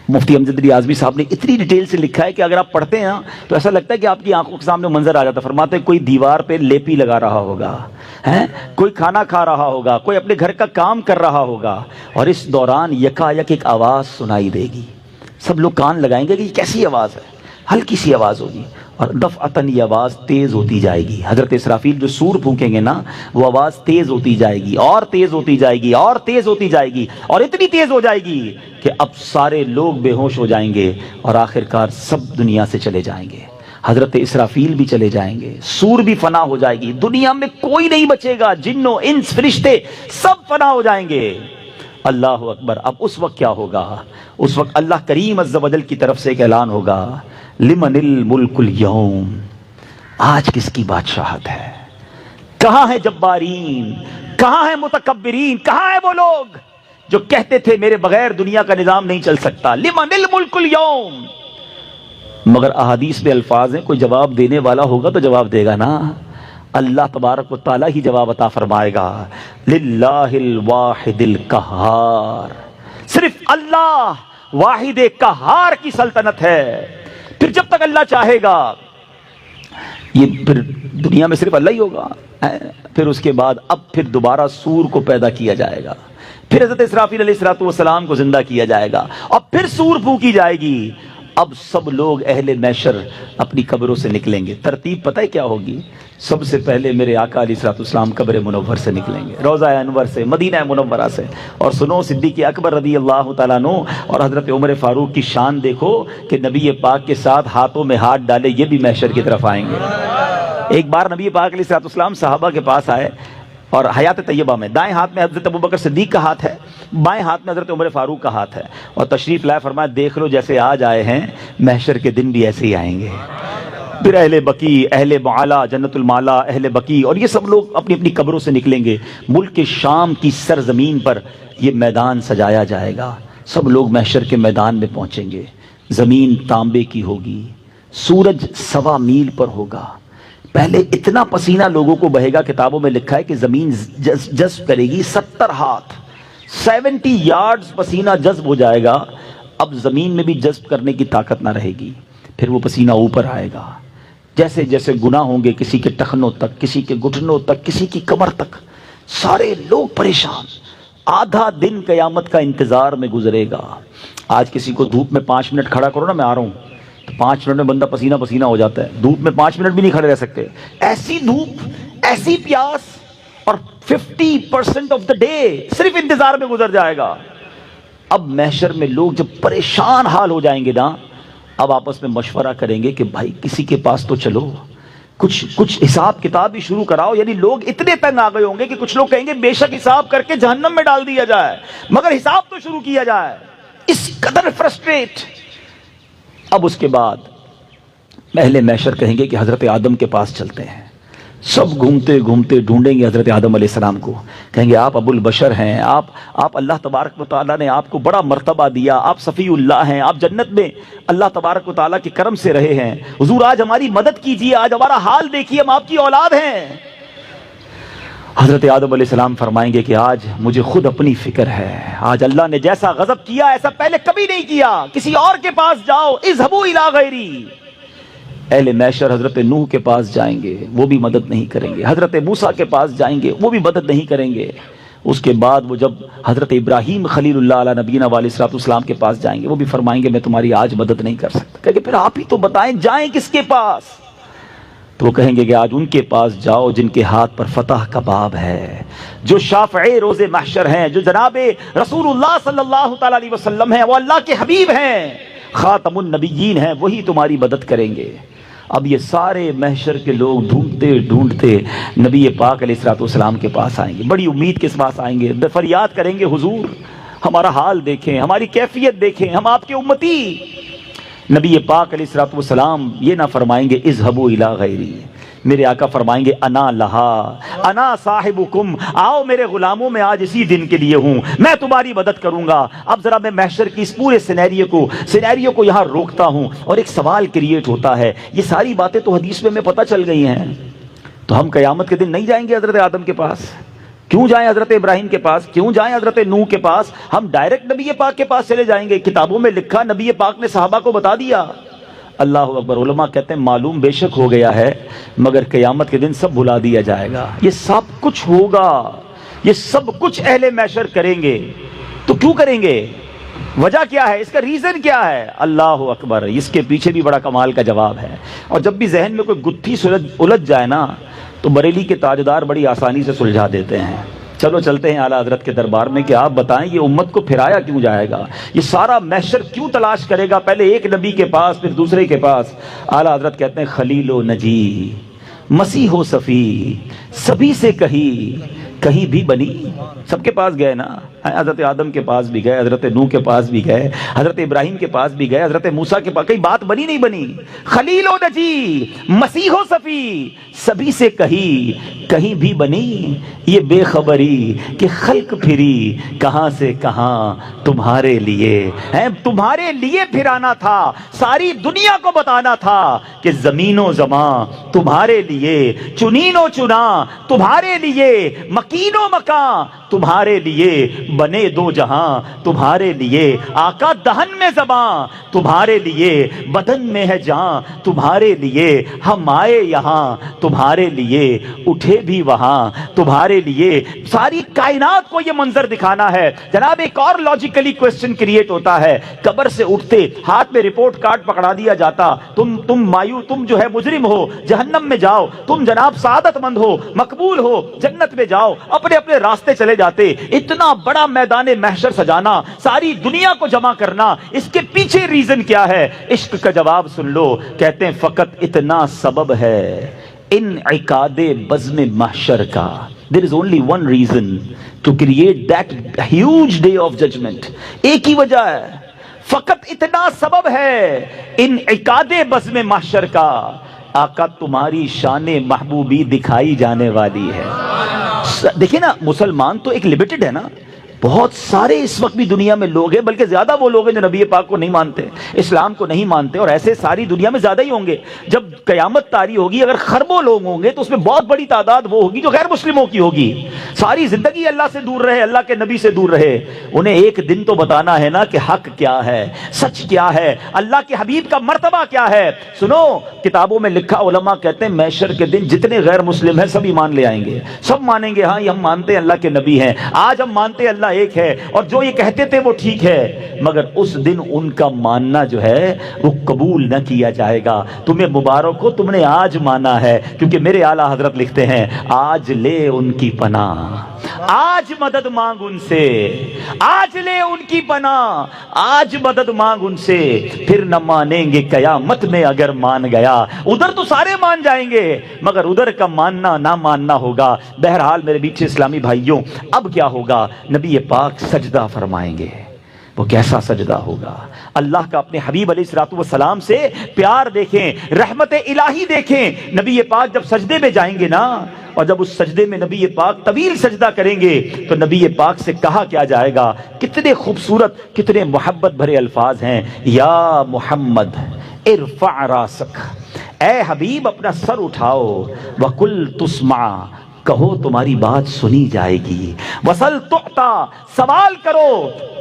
مفتی امجد ریاضوی صاحب نے اتنی ڈیٹیل سے لکھا ہے کہ اگر آپ پڑھتے ہیں تو ایسا لگتا ہے کہ آپ کی آنکھوں کے سامنے منظر آ جاتا. فرماتے ہیں کوئی دیوار پہ لیپی لگا رہا ہوگا، کوئی کھانا کھا رہا ہوگا، کوئی اپنے گھر کا کام کر رہا ہوگا، اور اس دوران یکا یک ایک آواز سنائی دے گی. سب لوگ کان لگائیں گے کہ یہ کیسی آواز ہے. ہلکی سی آواز ہوگی اور دفعتاً یہ آواز تیز ہوتی جائے گی. حضرت اسرافیل جو سور پھونکیں گے نا، وہ آواز تیز ہوتی جائے گی اور تیز ہوتی جائے گی اور تیز ہوتی جائے گی، اور اتنی تیز ہو جائے گی کہ اب سارے لوگ بے ہوش ہو جائیں گے اور آخرکار سب دنیا سے چلے جائیں گے. حضرت اسرافیل بھی چلے جائیں گے، سور بھی فنا ہو جائے گی، دنیا میں کوئی نہیں بچے گا. جنوں انس فرشتے سب فنا ہو جائیں گے. اللہ اکبر. اب اس وقت کیا ہوگا؟ اس وقت اللہ کریم عز و جل کی طرف سے ایک اعلان ہوگا، لمن الملک اليوم، آج کس کی بادشاہت ہے؟ کہاں ہے جبارین؟ کہاں ہے متکبرین؟ کہاں ہے وہ لوگ جو کہتے تھے میرے بغیر دنیا کا نظام نہیں چل سکتا؟ لمن الملک اليوم. مگر احادیث میں الفاظ ہیں، کوئی جواب دینے والا ہوگا تو جواب دے گا نا. اللہ تبارک و تعالیٰ ہی جواب عطا فرمائے گا، للہ الواحد القہار، صرف اللہ واحد قہار کی سلطنت ہے۔ پھر جب تک اللہ چاہے گا، یہ پھر دنیا میں صرف اللہ ہی ہوگا، پھر اس کے بعد اب پھر دوبارہ سور کو پیدا کیا جائے گا، پھر حضرت اسرافیل علیہ السلام کو زندہ کیا جائے گا، اور پھر سور پھونکی جائے گی۔ اب سب لوگ اہل محشر اپنی قبروں سے نکلیں گے۔ ترتیب پتہ ہے کیا ہوگی؟ سب سے پہلے میرے آقا علیہ السلام قبر منور سے نکلیں گے، روضہ انور سے، مدینہ منورہ سے۔ اور سنو، صدیق اکبر رضی اللہ تعالیٰ عنہ اور حضرت عمر فاروق کی شان دیکھو کہ نبی پاک کے ساتھ ہاتھوں میں ہاتھ ڈالے یہ بھی محشر کی طرف آئیں گے۔ ایک بار نبی پاک علیہ السلام صحابہ کے پاس آئے، اور حیات طیبہ میں دائیں ہاتھ میں حضرت ابوبکر صدیق کا ہاتھ ہے، بائیں ہاتھ میں حضرت عمر فاروق کا ہاتھ ہے، اور تشریف لائے، فرمایا دیکھ لو جیسے آج آئے ہیں محشر کے دن بھی ایسے ہی آئیں گے۔ پھر اہل بقیع، اہل معالی، جنت المالا، اہل بقیع، اور یہ سب لوگ اپنی اپنی قبروں سے نکلیں گے۔ ملک شام کی سرزمین پر یہ میدان سجایا جائے گا، سب لوگ محشر کے میدان میں پہنچیں گے۔ زمین تانبے کی ہوگی، سورج 1.25 میل پر ہوگا۔ پہلے اتنا پسینہ لوگوں کو بہے گا، کتابوں میں لکھا ہے کہ زمین جذب کرے گی 70 ہاتھ، 70 یارڈز پسینہ جذب ہو جائے گا۔ اب زمین میں بھی جذب کرنے کی طاقت نہ رہے گی، پھر وہ پسینہ اوپر آئے گا۔ جیسے جیسے گناہ ہوں گے، کسی کے ٹخنوں تک، کسی کے گھٹنوں تک، کسی کی کمر تک، سارے لوگ پریشان۔ آدھا دن قیامت کا انتظار میں گزرے گا۔ آج کسی کو دھوپ میں 5 منٹ کھڑا کرو نا، میں آ رہا ہوں، تو 5 منٹ میں بندہ پسینہ پسینہ ہو جاتا ہے۔ دھوپ میں 5 منٹ بھی نہیں کھڑے رہ سکتے، ایسی دھوپ، ایسی پیاس، اور 50% آف دا ڈے صرف انتظار میں گزر جائے گا۔ اب محشر میں لوگ جب پریشان حال ہو جائیں گے نا، اب آپس میں مشورہ کریں گے کہ بھائی کسی کے پاس تو چلو، کچھ حساب کتاب بھی شروع کراؤ۔ یعنی لوگ اتنے تنگ آ گئے ہوں گے کہ کچھ لوگ کہیں گے بے شک حساب کر کے جہنم میں ڈال دیا جائے، مگر حساب تو شروع کیا جائے۔ اس قدر فرسٹریٹ۔ اب اس کے بعد اہل محشر کہیں گے کہ حضرت آدم کے پاس چلتے ہیں۔ سب گھومتے گھومتے ڈھونڈیں گے حضرت آدم علیہ السلام کو، کہیں گے آپ ابو البشر ہیں، آپ اللہ تبارک و تعالیٰ نے آپ کو بڑا مرتبہ دیا، آپ صفی اللہ ہیں، آپ جنت میں اللہ تبارک و تعالیٰ کے کرم سے رہے ہیں، حضور آج ہماری مدد کیجیے، آج ہمارا حال دیکھیے، ہم آپ کی اولاد ہیں۔ حضرت آدم علیہ السلام فرمائیں گے کہ آج مجھے خود اپنی فکر ہے، آج اللہ نے جیسا غضب کیا ایسا پہلے کبھی نہیں کیا، کسی اور کے پاس جاؤ، اذهبوا الی غیری۔ اہل محشر حضرت نوح کے پاس جائیں گے، وہ بھی مدد نہیں کریں گے، حضرت موسیٰ کے پاس جائیں گے، وہ بھی مدد نہیں کریں گے۔ اس کے بعد وہ جب حضرت ابراہیم خلیل اللہ علیہ نبینا علیہ السلام کے پاس جائیں گے، وہ بھی فرمائیں گے میں تمہاری آج مدد نہیں کر سکتا۔ کہیں گے پھر آپ ہی تو بتائیں جائیں کس کے پاس؟ تو وہ کہیں گے کہ آج ان کے پاس جاؤ جن کے ہاتھ پر فتح کا باب ہے، جو شافع روز محشر ہیں، جو جناب رسول اللہ صلی اللہ تعالی علیہ وسلم ہیں، وہ اللہ کے حبیب ہیں، خاتم النبیین ہیں، وہی تمہاری مدد کریں گے۔ اب یہ سارے محشر کے لوگ ڈھونڈتے ڈھونڈتے نبی پاک علیہ السلام کے پاس آئیں گے، بڑی امید کے پاس آئیں گے، فریاد کریں گے حضور ہمارا حال دیکھیں، ہماری کیفیت دیکھیں، ہم آپ کے امتی۔ نبی پاک علیہ السلام یہ نہ فرمائیں گے اذهبوا الی غیری، میرے آقا فرمائیں گے انا لہا انا صاحبکم، آؤ میرے غلاموں میں آج اسی دن کے لیے ہوں، میں تمہاری مدد کروں گا۔ اب ذرا میں محشر کی اس پورے سینیریو کو یہاں روکتا ہوں، اور ایک سوال کریٹ ہوتا ہے۔ یہ ساری باتیں تو حدیث میں پتہ چل گئی ہیں، تو ہم قیامت کے دن نہیں جائیں گے حضرت آدم کے پاس؟ کیوں جائیں حضرت ابراہیم کے پاس؟ کیوں جائیں حضرت نوح کے پاس؟ ہم ڈائریکٹ نبی پاک کے پاس چلے جائیں گے۔ کتابوں میں لکھا، نبی پاک نے صحابہ کو بتا دیا۔ اللہ اکبر۔ علماء کہتے ہیں معلوم بے شک ہو گیا ہے، مگر قیامت کے دن سب بھلا دیا جائے گا، یہ سب کچھ ہوگا، یہ سب کچھ اہل محشر کریں گے۔ تو کیوں کریں گے؟ وجہ کیا ہے؟ اس کا ریزن کیا ہے؟ اللہ اکبر۔ اس کے پیچھے بھی بڑا کمال کا جواب ہے، اور جب بھی ذہن میں کوئی گتھی الجھ جائے نا، تو بریلی کے تاجدار بڑی آسانی سے سلجھا دیتے ہیں۔ چلو چلتے ہیں اعلیٰ حضرت کے دربار میں کہ آپ بتائیں یہ امت کو پھرایا کیوں جائے گا، یہ سارا محشر کیوں تلاش کرے گا، پہلے ایک نبی کے پاس پھر دوسرے کے پاس۔ اعلیٰ حضرت کہتے ہیں خلیل و نجی، مسیح و صفی، سبھی سے کہی کہیں بھی بنی؟ سب کے پاس گئے نا، حضرت آدم کے پاس بھی گئے، حضرت نوح کے پاس بھی گئے، حضرت ابراہیم کے پاس بھی گئے، حضرت موسیٰ کے پاس، کہیں بات بنی نہیں بنی؟ خلیل و نجی، مسیح و صفی، سبھی سے کہیں بھی بنی؟ یہ بے خبری کہ خلق پھری کہاں سے کہاں تمہارے لیے، تمہارے لیے پھرانا تھا، ساری دنیا کو بتانا تھا کہ زمین و زمان تمہارے لیے، چنین و چنا تمہارے لیے، مکین و مکان تمہارے لیے، بنے دو جہاں تمہارے لیے، آقا دہن میں زباں تمہارے لیے، بدن میں ہے جان تمہارے لیے، ہم آئے یہاں تمہارے لیے، اٹھے بھی وہاں تمہارے لیے، ساری کائنات کو یہ منظر دکھانا ہے۔ جناب ایک اور لاجیکلی کوسچن کریٹ ہوتا ہے، قبر سے اٹھتے ہاتھ میں رپورٹ کارڈ پکڑا دیا جاتا، تم جو ہے مجرم ہو، جہنم میں جاؤ، تم جناب سعادت مند ہو، مقبول ہو، جنت میں جاؤ، اپنے اپنے راستے چلے جاتے۔ اتنا بڑا میدان محشر سجانا، ساری دنیا کو جمع کرنا، اس کے پیچھے ریزن کیا ہے؟ عشق کا جواب سن لو، کہتے ہیں فقط اتنا سبب ہے انعقاد بزم محشر کا۔ There is only one reason to create that huge day of judgment۔ ایک ہی وجہ ہے، فقط اتنا سبب ہے انعقاد بزم محشر کا، آقا تمہاری شان محبوبی دکھائی جانے والی ہے۔ دیکھیں نا، مسلمان تو ایک لمیٹڈ ہے نا، بہت سارے اس وقت بھی دنیا میں لوگ ہیں، بلکہ زیادہ وہ لوگ ہیں جو نبی پاک کو نہیں مانتے، اسلام کو نہیں مانتے، اور ایسے ساری دنیا میں زیادہ ہی ہوں گے۔ جب قیامت طاری ہوگی، اگر خربوں لوگ ہوں گے تو اس میں بہت بڑی تعداد وہ ہوگی جو غیر مسلموں کی ہوگی، ساری زندگی اللہ سے دور رہے، اللہ کے نبی سے دور رہے۔ انہیں ایک دن تو بتانا ہے نا کہ حق کیا ہے، سچ کیا ہے، اللہ کے حبیب کا مرتبہ کیا ہے۔ سنو، کتابوں میں لکھا، علماء کہتے ہیں محشر کے دن جتنے غیر مسلم ہیں سب ایمان لے آئیں گے، سب مانیں گے ہاں یہ ہم مانتے ہیں اللہ کے نبی ہیں، آج ہم مانتے ہیں اللہ ایک ہے، اور جو یہ کہتے تھے وہ ٹھیک ہے، مگر اس دن ان کا ماننا جو ہے وہ قبول نہ کیا جائے گا۔ تمہیں مبارک ہو، تم نے آج مانا ہے، کیونکہ میرے اعلیٰ حضرت لکھتے ہیں آج لے ان کی پناہ، آج مدد مانگ ان سے، آج لے ان کی پناہ، آج مدد مانگ ان سے، پھر نہ مانیں گے قیامت میں اگر مان گیا۔ ادھر تو سارے مان جائیں گے، مگر ادھر کا ماننا نہ ماننا ہوگا۔ بہرحال میرے بیچ اسلامی بھائیوں، اب کیا ہوگا؟ نبی پاک سجدہ فرمائیں گے۔ وہ کیسا سجدہ ہوگا؟ اللہ کا اپنے حبیب علیہ الصلوۃ والسلام سے پیار دیکھیں، رحمت الہی دیکھیں۔ نبی پاک جب سجدے میں جائیں گے نا، اور جب اس سجدے میں نبی پاک طویل سجدہ کریں گے تو نبی پاک سے کہا کیا جائے گا؟ کتنے خوبصورت، کتنے محبت بھرے الفاظ ہیں۔ یا محمد ارفع راسک، اے حبیب اپنا سر اٹھاؤ، وقل تسمع، کہو تمہاری بات سنی جائے گی، وصل تعطا، سوال کرو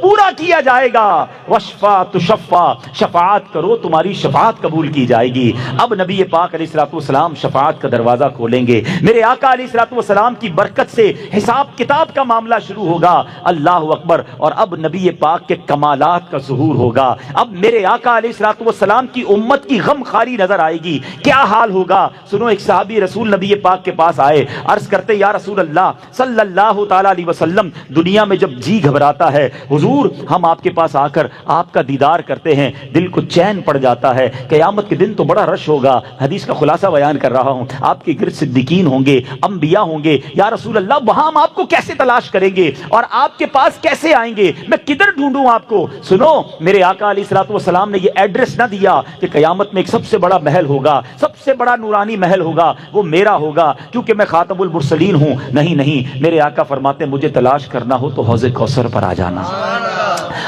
پورا کیا جائے گا، وشفا تشفا، شفاعت کرو تمہاری شفاعت قبول کی جائے گی۔ اب نبی پاک علیہ الصلوۃ والسلام شفاعت کا دروازہ کھولیں گے، میرے آقا علیہ الصلوۃ والسلام کی برکت سے حساب کتاب کا معاملہ شروع ہوگا۔ اللہ اکبر۔ اور اب نبی پاک کے کمالات کا ظہور ہوگا۔ اب میرے آقا علیہ الصلوۃ والسلام کی امت کی غم خاری نظر آئے گی۔ کیا حال ہوگا؟ سنو، ایک صحابی رسول نبی پاک کے پاس آئے، عرض کرتے یا رسول اللہ صلی اللہ تعالی علیہ وسلم، دنیا میں جب جی گھبراتا ہے حضور، ہم آپ کے پاس آ کر آپ کا دیدار کرتے ہیں، دل کو چین پڑ جاتا ہے۔ قیامت کے دن تو بڑا رش ہوگا، حدیث کا خلاصہ بیان کر رہا ہوں، آپ کے گرد صدیقین ہوں گے، انبیاء ہوں گے، یا رسول اللہ وہاں ہم آپ کو کیسے تلاش کریں گے اور آپ کے پاس کیسے آئیں گے؟ میں کدھر ڈھونڈوں آپ کو؟ سنو، میرے آقا علیہ الصلوۃ والسلام نے یہ ایڈریس نہ دیا کہ قیامت میں ایک سب سے بڑا محل ہوگا، سب سے بڑا نورانی محل ہوگا، وہ میرا ہوگا کیونکہ میں خاتم المرسلین ہوں۔ نہیں، میرے آقا فرماتے مجھے تلاش کرنا ہو تو حوض کوثر پر آ جانا،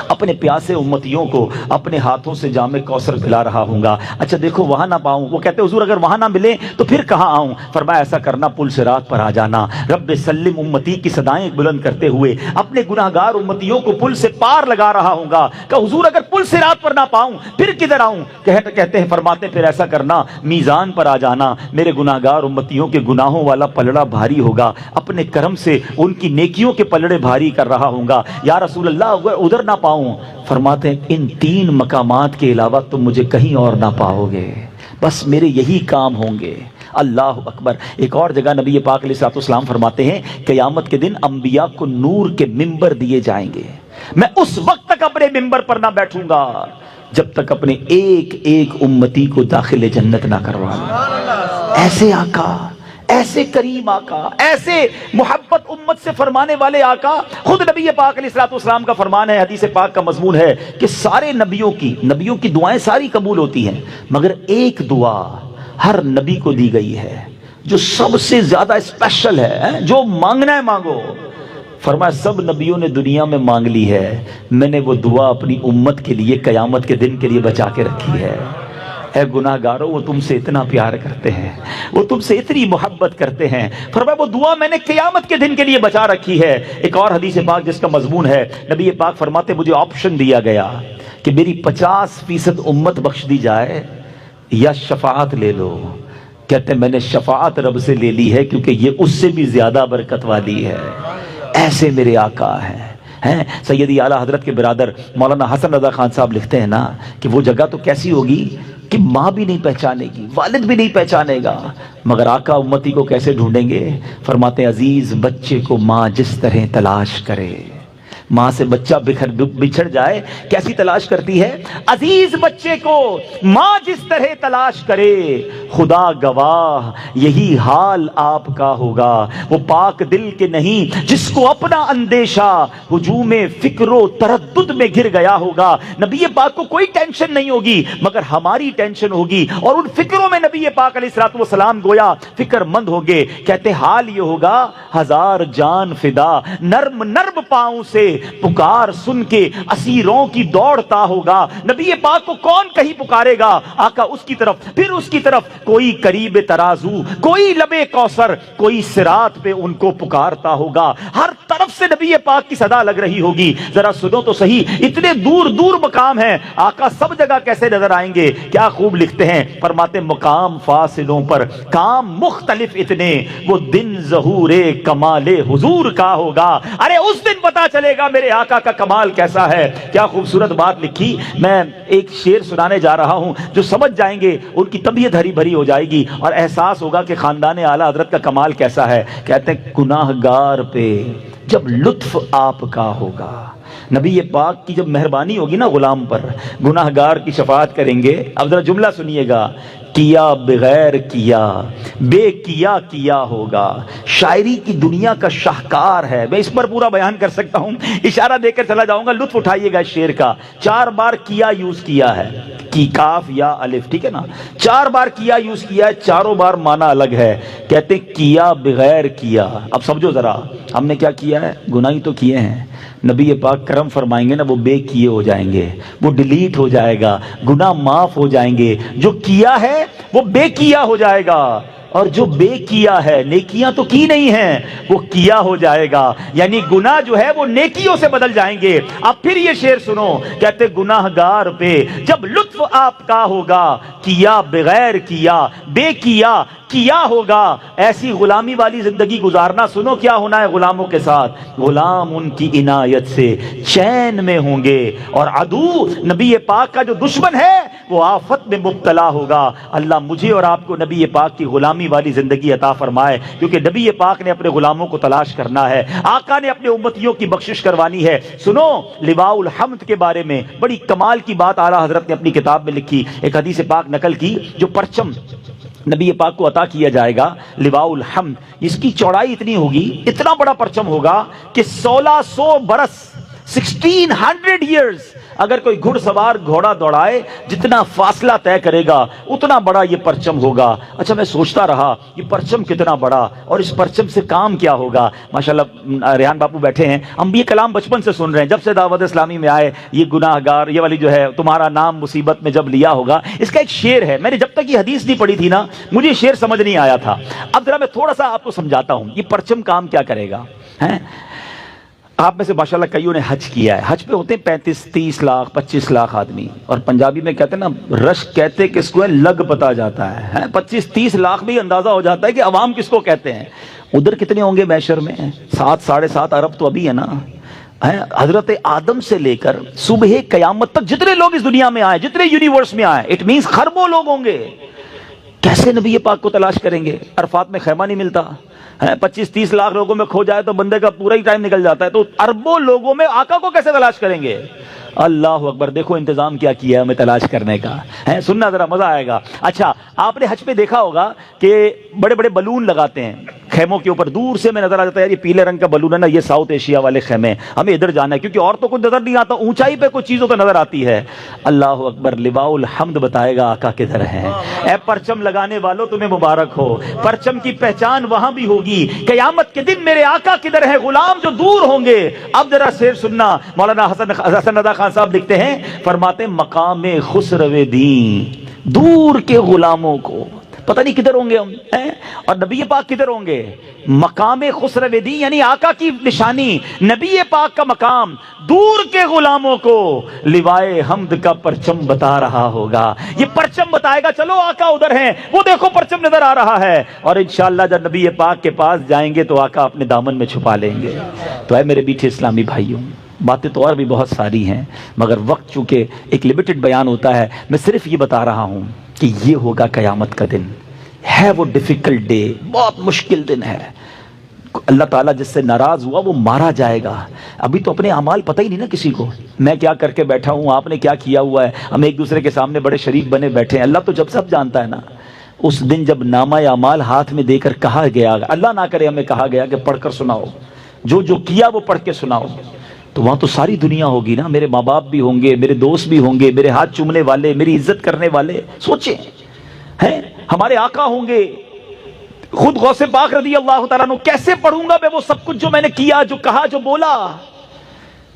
اپنے پیاسے امتیوں کو اپنے ہاتھوں سے جام کوثر پلا رہا ہوں گا۔ اچھا دیکھو وہاں نہ پاؤں، وہ کہتے حضور اگر وہاں نہ ملے تو پھر کہاں آؤں؟ فرمایا ایسا کرنا، پل صراط پر آ جانا، رب سلم امتی کی صدائیں بلند کرتے ہوئے اپنے گناہگار امتیوں کو پل سے پار لگا رہا ہوں گا۔ کہ حضور اگر پل صراط پر نہ پاؤں پھر کدھر آؤں؟ کہتے ہیں فرماتے پھر ایسا کرنا، میزان پر آ جانا، میرے گناہگار امتیوں کے گناہوں والا پلڑا بھاری ہوگا، اپنے کرم سے ان کی نیکیوں کے پلڑے بھاری کر رہا ہوں گا۔ یا رسول اللہ اگر ادھر نہ پاؤں، فرماتے ہیں ان 3 مقامات کے علاوہ تم مجھے کہیں اور نہ پاؤ گے، بس میرے یہی کام ہوں گے۔ اللہ اکبر۔ ایک اور جگہ نبی پاک علیہ الصلوۃ والسلام فرماتے ہیں قیامت کے دن انبیاء کو نور کے ممبر دیے جائیں گے، میں اس وقت تک اپنے ممبر پر نہ بیٹھوں گا جب تک اپنے ایک ایک امتی کو داخل جنت نہ کروا لوں۔ ایسے آقا، ایسے کریم آقا، ایسے محبت امت سے فرمانے والے آقا. خود نبی پاک علیہ الصلوۃ والسلام کا فرمان ہے، حدیث پاک کا مضمون ہے کہ سارے نبیوں کی دعائیں ساری قبول ہوتی ہیں، مگر ایک دعا ہر نبی کو دی گئی ہے جو سب سے زیادہ اسپیشل ہے، جو مانگنا ہے مانگو. فرمایا سب نبیوں نے دنیا میں مانگ لی ہے، میں نے وہ دعا اپنی امت کے لیے قیامت کے دن کے لیے بچا کے رکھی ہے. اے گناہ گاروں، وہ تم سے اتنا پیار کرتے ہیں، وہ تم سے اتنی محبت کرتے ہیں. فرمایا وہ دعا میں نے قیامت کے دن کے لیے بچا رکھی ہے. ایک اور حدیث پاک جس کا مضمون ہے، نبی پاک فرماتے مجھے آپشن دیا گیا کہ میری 50% امت بخش دی جائے یا شفاعت لے لو. کہتے ہیں میں نے شفاعت رب سے لے لی ہے کیونکہ یہ اس سے بھی زیادہ برکت والی ہے. ایسے میرے آقا ہیں. سیدی اعلیٰ حضرت کے برادر مولانا حسن رضا خان صاحب لکھتے ہیں نا کہ وہ جگہ تو کیسی ہوگی کہ ماں بھی نہیں پہچانے گی، والد بھی نہیں پہچانے گا، مگر آقا امتی کو کیسے ڈھونڈیں گے؟ فرماتے ہیں عزیز بچے کو ماں جس طرح تلاش کرے. ماں سے بچہ بچھڑ جائے کیسی تلاش کرتی ہے؟ عزیز بچے کو ماں جس طرح تلاش کرے، خدا گواہ یہی حال آپ کا ہوگا. وہ پاک دل کے نہیں جس کو اپنا اندیشہ ہجوم فکر و تردد میں گر گیا ہوگا. نبی پاک کو کوئی ٹینشن نہیں ہوگی مگر ہماری ٹینشن ہوگی، اور ان فکروں میں نبی پاک علیہ الصلوۃ والسلام گویا فکر مند ہوگے. کہتے حال یہ ہوگا ہزار جان فدا، نرم نرم پاؤں سے پکار سن کے اسیروں کی دوڑتا ہوگا. نبی پاک کو کون کہیں پکارے گا؟ آقا اس کی طرف، پھر اس کی طرف، کوئی قریب ترازو، کوئی لبے کوثر، کوئی صراط پہ ان کو پکارتا ہوگا. ہر طرف سے نبی پاک کی صدا لگ رہی ہوگی. ذرا سنو تو صحیح، اتنے دور دور مقام ہیں، آقا سب جگہ کیسے نظر آئیں گے؟ کیا خوب لکھتے ہیں، فرماتے مقام فاصلوں پر کام مختلف اتنے، وہ دن ظہور کمال حضور کا ہوگا. ارے اس دن پتا چلے گا میرے آقا کا کمال کیسا ہے. کیا خوبصورت بات لکھی. میں ایک شعر سنانے جا رہا ہوں، جو سمجھ جائیں گے ان کی طبیعت ہری بھری ہو جائے گی اور احساس ہوگا کہ خاندان اعلیٰ حضرت کا کمال کیسا ہے. کہتے ہیں گناہ گار پہ جب لطف آپ کا ہوگا. نبی پاک کی جب مہربانی ہوگی نا غلام پر، گناہ گار کی شفاعت کریں گے. اب ذرا جملہ سنیے گا، کیا بغیر کیا بے کیا ہوگا. شاعری کی دنیا کا شاہکار ہے. میں اس پر پورا بیان کر سکتا ہوں، اشارہ دے کر چلا جاؤں گا، لطف اٹھائیے گا. شعر کا 4 بار کیا یوز کیا ہے، کی کاف یا الف، ٹھیک ہے نا، 4 بار کیا یوز کیا ہے، چاروں بار معنی الگ ہے. کہتے کیا بغیر کیا. اب سمجھو ذرا، ہم نے کیا کیا ہے؟ گناہ ہی تو کیے ہیں. نبی پاک کرم فرمائیں گے نا، وہ بے کیے ہو جائیں گے، وہ ڈیلیٹ ہو جائے گا، گناہ معاف ہو جائیں گے. جو کیا ہے وہ بے کیا ہو جائے گا، اور جو بے کیا ہے، نیکیاں تو کی نہیں ہیں، وہ کیا ہو جائے گا. یعنی گناہ جو ہے وہ نیکیوں سے بدل جائیں گے. اب پھر یہ شعر سنو، کہتے گناہ گار پہ جب لطف آپ کا ہوگا، کیا بغیر کیا بے کیا ہوگا. ایسی غلامی والی زندگی گزارنا. سنو کیا ہونا ہے غلاموں کے ساتھ، غلام ان کی عنایت سے چین میں ہوں گے، اور عدو نبی پاک کا جو دشمن ہے وہ آفت میں مبتلا ہوگا. اللہ مجھے اور آپ کو نبی پاک کی غلامی والی زندگی عطا فرمائے، کیونکہ نبی پاک نے اپنے غلاموں کو تلاش کرنا ہے، آقا نے اپنے امتیوں کی بخشش کروانی ہے. سنو لواء الحمد کے بارے میں بڑی کمال کی بات اعلیٰ حضرت نے اپنی کتاب میں لکھی. ایک حدیث پاک نقل کی، جو پرچم نبی پاک کو عطا کیا جائے گا لواء الحمد، اس کی چوڑائی اتنی ہوگی، اتنا بڑا پرچم ہوگا کہ 1600 برس 1600 ایئرز اگر کوئی گھڑ سوار گھوڑا دوڑائے جتنا فاصلہ طے کرے گا اتنا بڑا یہ پرچم ہوگا. اچھا میں سوچتا رہا یہ پرچم کتنا بڑا اور اس پرچم سے کام کیا ہوگا. ماشاءاللہ ریحان باپو بیٹھے ہیں، ہم یہ کلام بچپن سے سن رہے ہیں، جب سے دعوت اسلامی میں آئے. یہ گناہ گار، یہ والی جو ہے تمہارا نام مصیبت میں جب لیا ہوگا، اس کا ایک شعر ہے. میں نے جب تک یہ حدیث نہیں پڑھی تھی نا، مجھے شعر سمجھ نہیں آیا تھا. اب ذرا میں تھوڑا سا آپ کو سمجھاتا ہوں یہ پرچم کام کیا کرے گا. آپ میں سے ماشاءاللہ کئیوں نے حج کیا ہے. حج پہ ہوتے ہیں 35-30 لاکھ 25 لاکھ آدمی، اور پنجابی میں کہتے ہیں نا رش کہتے کس کو ہے، لگ پتا جاتا ہے. 25-30 لاکھ بھی اندازہ ہو جاتا ہے کہ عوام کس کو کہتے ہیں. ادھر کتنے ہوں گے محشر میں؟ 7-7.5 ارب تو ابھی ہے نا. حضرت آدم سے لے کر صبح قیامت تک جتنے لوگ اس دنیا میں آئے، جتنے یونیورس میں آئے، اٹ مینز خربوں لوگ ہوں گے. کیسے نبی پاک کو تلاش کریں گے؟ عرفات میں خیمہ نہیں ملتا. 25-30 لاکھ لوگوں میں کھو جائے تو بندے کا پورا ہی ٹائم نکل جاتا ہے، تو اربوں لوگوں میں آقا کو کیسے تلاش کریں گے؟ اللہ اکبر. دیکھو انتظام کیا کیا ہے ہمیں تلاش کرنے کا. سننا ذرا مزہ آئے گا. اچھا آپ نے حج پہ دیکھا ہوگا کہ بڑے بڑے بلون لگاتے ہیں خیموں کے اوپر، دور سے میں نظر آ جاتا ہے یار یہ پیلے رنگ کا بلون ہے نا، یہ ساؤتھ ایشیا والے خیمے ہیں، ہمیں ادھر جانا ہے، کیونکہ اور تو کچھ نظر نہیں آتا، اونچائی پہ کچھ چیزوں تو نظر آتی ہے۔ اللہ اکبر، لواء الحمد بتائے گا آقا کدھر ہیں۔ اے پرچم لگانے والوں تمہیں مبارک ہو، پرچم کی پہچان وہاں بھی ہوگی، قیامت کے دن میرے آقا کدھر ہے، غلام جو دور ہوں گے۔ اب ذرا شعر سننا، مولانا حسن رضا خان صاحب لکھتے ہیں، فرماتے مقام خسرو دین، دور کے غلاموں کو پتہ نہیں کدھر ہوں گے ہم، اور نبی پاک کدھر ہوں گے؟ مقام خسرو دین یعنی آقا کی نشانی، نبی پاک کا مقام، دور کے غلاموں کو لوائے حمد کا پرچم بتا رہا ہوگا۔ یہ پرچم بتائے گا چلو آقا ادھر ہیں، وہ دیکھو پرچم نظر آ رہا ہے، اور انشاءاللہ جب نبی پاک کے پاس جائیں گے تو آقا اپنے دامن میں چھپا لیں گے۔ تو اے میرے میٹھے اسلامی بھائیوں، باتیں تو اور بھی بہت ساری ہیں، مگر وقت چونکہ ایک لمیٹڈ بیان ہوتا ہے، میں صرف یہ بتا رہا ہوں کہ یہ ہوگا قیامت کا دن، ہے وہ ڈیفیکلٹ ڈے، بہت مشکل دن ہے۔ اللہ تعالیٰ جس سے ناراض ہوا وہ مارا جائے گا۔ ابھی تو اپنے اعمال پتہ ہی نہیں نا کسی کو، میں کیا کر کے بیٹھا ہوں، آپ نے کیا کیا ہوا ہے، ہم ایک دوسرے کے سامنے بڑے شریف بنے بیٹھے ہیں، اللہ تو جب سب جانتا ہے نا۔ اس دن جب نامہ اعمال ہاتھ میں دے کر کہا گیا، اللہ نہ کرے ہمیں کہا گیا کہ پڑھ کر سناؤ، جو جو کیا وہ پڑھ کے سناؤ، تو وہاں تو ساری دنیا ہوگی نا، میرے ماں باپ بھی ہوں گے، میرے دوست بھی ہوں گے، میرے ہاتھ چومنے والے، میری عزت کرنے والے، سوچیں ہیں، ہمارے آقا ہوں گے، خود غوث پاک رضی اللہ تعالیٰ عنہ، کیسے پڑھوں گا میں وہ سب کچھ جو میں نے کیا، جو کہا، جو بولا؟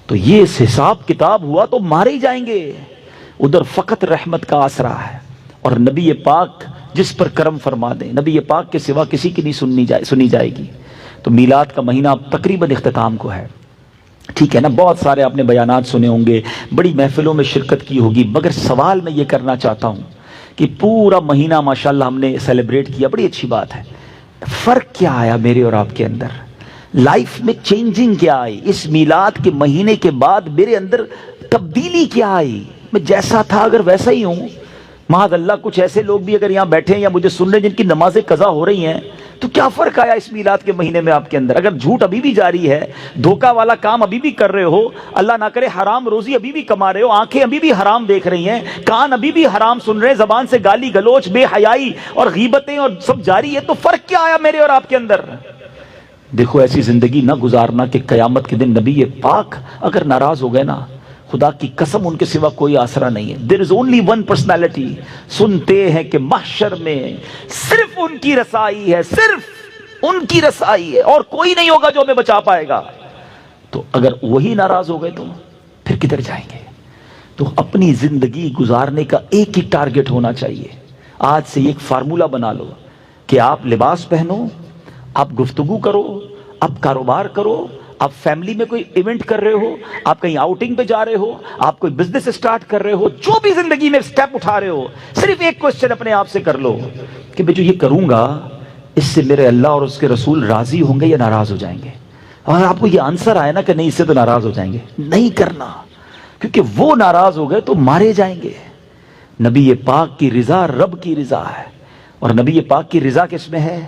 تو یہ حساب کتاب ہوا تو مارے ہی جائیں گے۔ ادھر فقط رحمت کا آسرا ہے، اور نبی پاک جس پر کرم فرما دیں، نبی پاک کے سوا کسی کی نہیں سنی جائے گی۔ تو میلاد کا مہینہ اب تقریباً اختتام کو ہے، ٹھیک ہے نا، بہت سارے آپ نے بیانات سنے ہوں گے، بڑی محفلوں میں شرکت کی ہوگی، مگر سوال میں یہ کرنا چاہتا ہوں کہ پورا مہینہ ماشاءاللہ ہم نے سیلیبریٹ کیا، بڑی اچھی بات ہے، فرق کیا آیا میرے اور آپ کے اندر؟ لائف میں چینجنگ کیا آئی؟ اس میلاد کے مہینے کے بعد میرے اندر تبدیلی کیا آئی؟ میں جیسا تھا اگر ویسا ہی ہوں؟ معاذ اللہ کچھ ایسے لوگ بھی اگر یہاں بیٹھے ہیں یا مجھے سن رہے ہیں جن کی نمازیں قضا ہو رہی ہیں، تو کیا فرق آیا اس میلاد کے مہینے میں آپ کے اندر؟ اگر جھوٹ ابھی بھی جاری ہے، دھوکہ والا کام ابھی بھی کر رہے ہو، اللہ نہ کرے حرام روزی ابھی بھی کما رہے ہو، آنکھیں ابھی بھی حرام دیکھ رہی ہیں، کان ابھی بھی حرام سن رہے ہیں، زبان سے گالی گلوچ، بے حیائی اور غیبتیں اور سب جاری ہے، تو فرق کیا آیا میرے اور آپ کے اندر؟ دیکھو ایسی زندگی نہ گزارنا کہ قیامت کے دن نبی پاک اگر ناراض ہو گئے نا، خدا کی قسم ان کے سوا کوئی آسرا نہیں ہے۔ There is only one personality۔ سنتے ہیں کہ محشر میں صرف ان کی رسائی ہے، صرف ان کی رسائی ہے، اور کوئی نہیں ہوگا جو ہمیں بچا پائے گا۔ تو اگر وہی ناراض ہو گئے تو پھر کدھر جائیں گے؟ تو اپنی زندگی گزارنے کا ایک ہی ٹارگٹ ہونا چاہیے۔ آج سے ایک فارمولہ بنا لو کہ آپ لباس پہنو، آپ گفتگو کرو، آپ کاروبار کرو، آپ فیملی میں کوئی ایونٹ کر رہے ہو، آپ کہیں آؤٹنگ پہ جا رہے ہو، آپ کوئی بزنس اسٹارٹ کر رہے ہو، جو بھی زندگی میں سٹیپ اٹھا رہے ہو، صرف ایک کوسچن اپنے آپ سے کر لو کہ میں جو یہ کروں گا اس سے میرے اللہ اور اس کے رسول راضی ہوں گے یا ناراض ہو جائیں گے؟ اور آپ کو یہ آنسر آئے نا کہ نہیں اس سے تو ناراض ہو جائیں گے، نہیں کرنا، کیونکہ وہ ناراض ہو گئے تو مارے جائیں گے۔ نبی پاک کی رضا رب کی رضا ہے، اور نبی پاک کی رضا کس میں ہے؟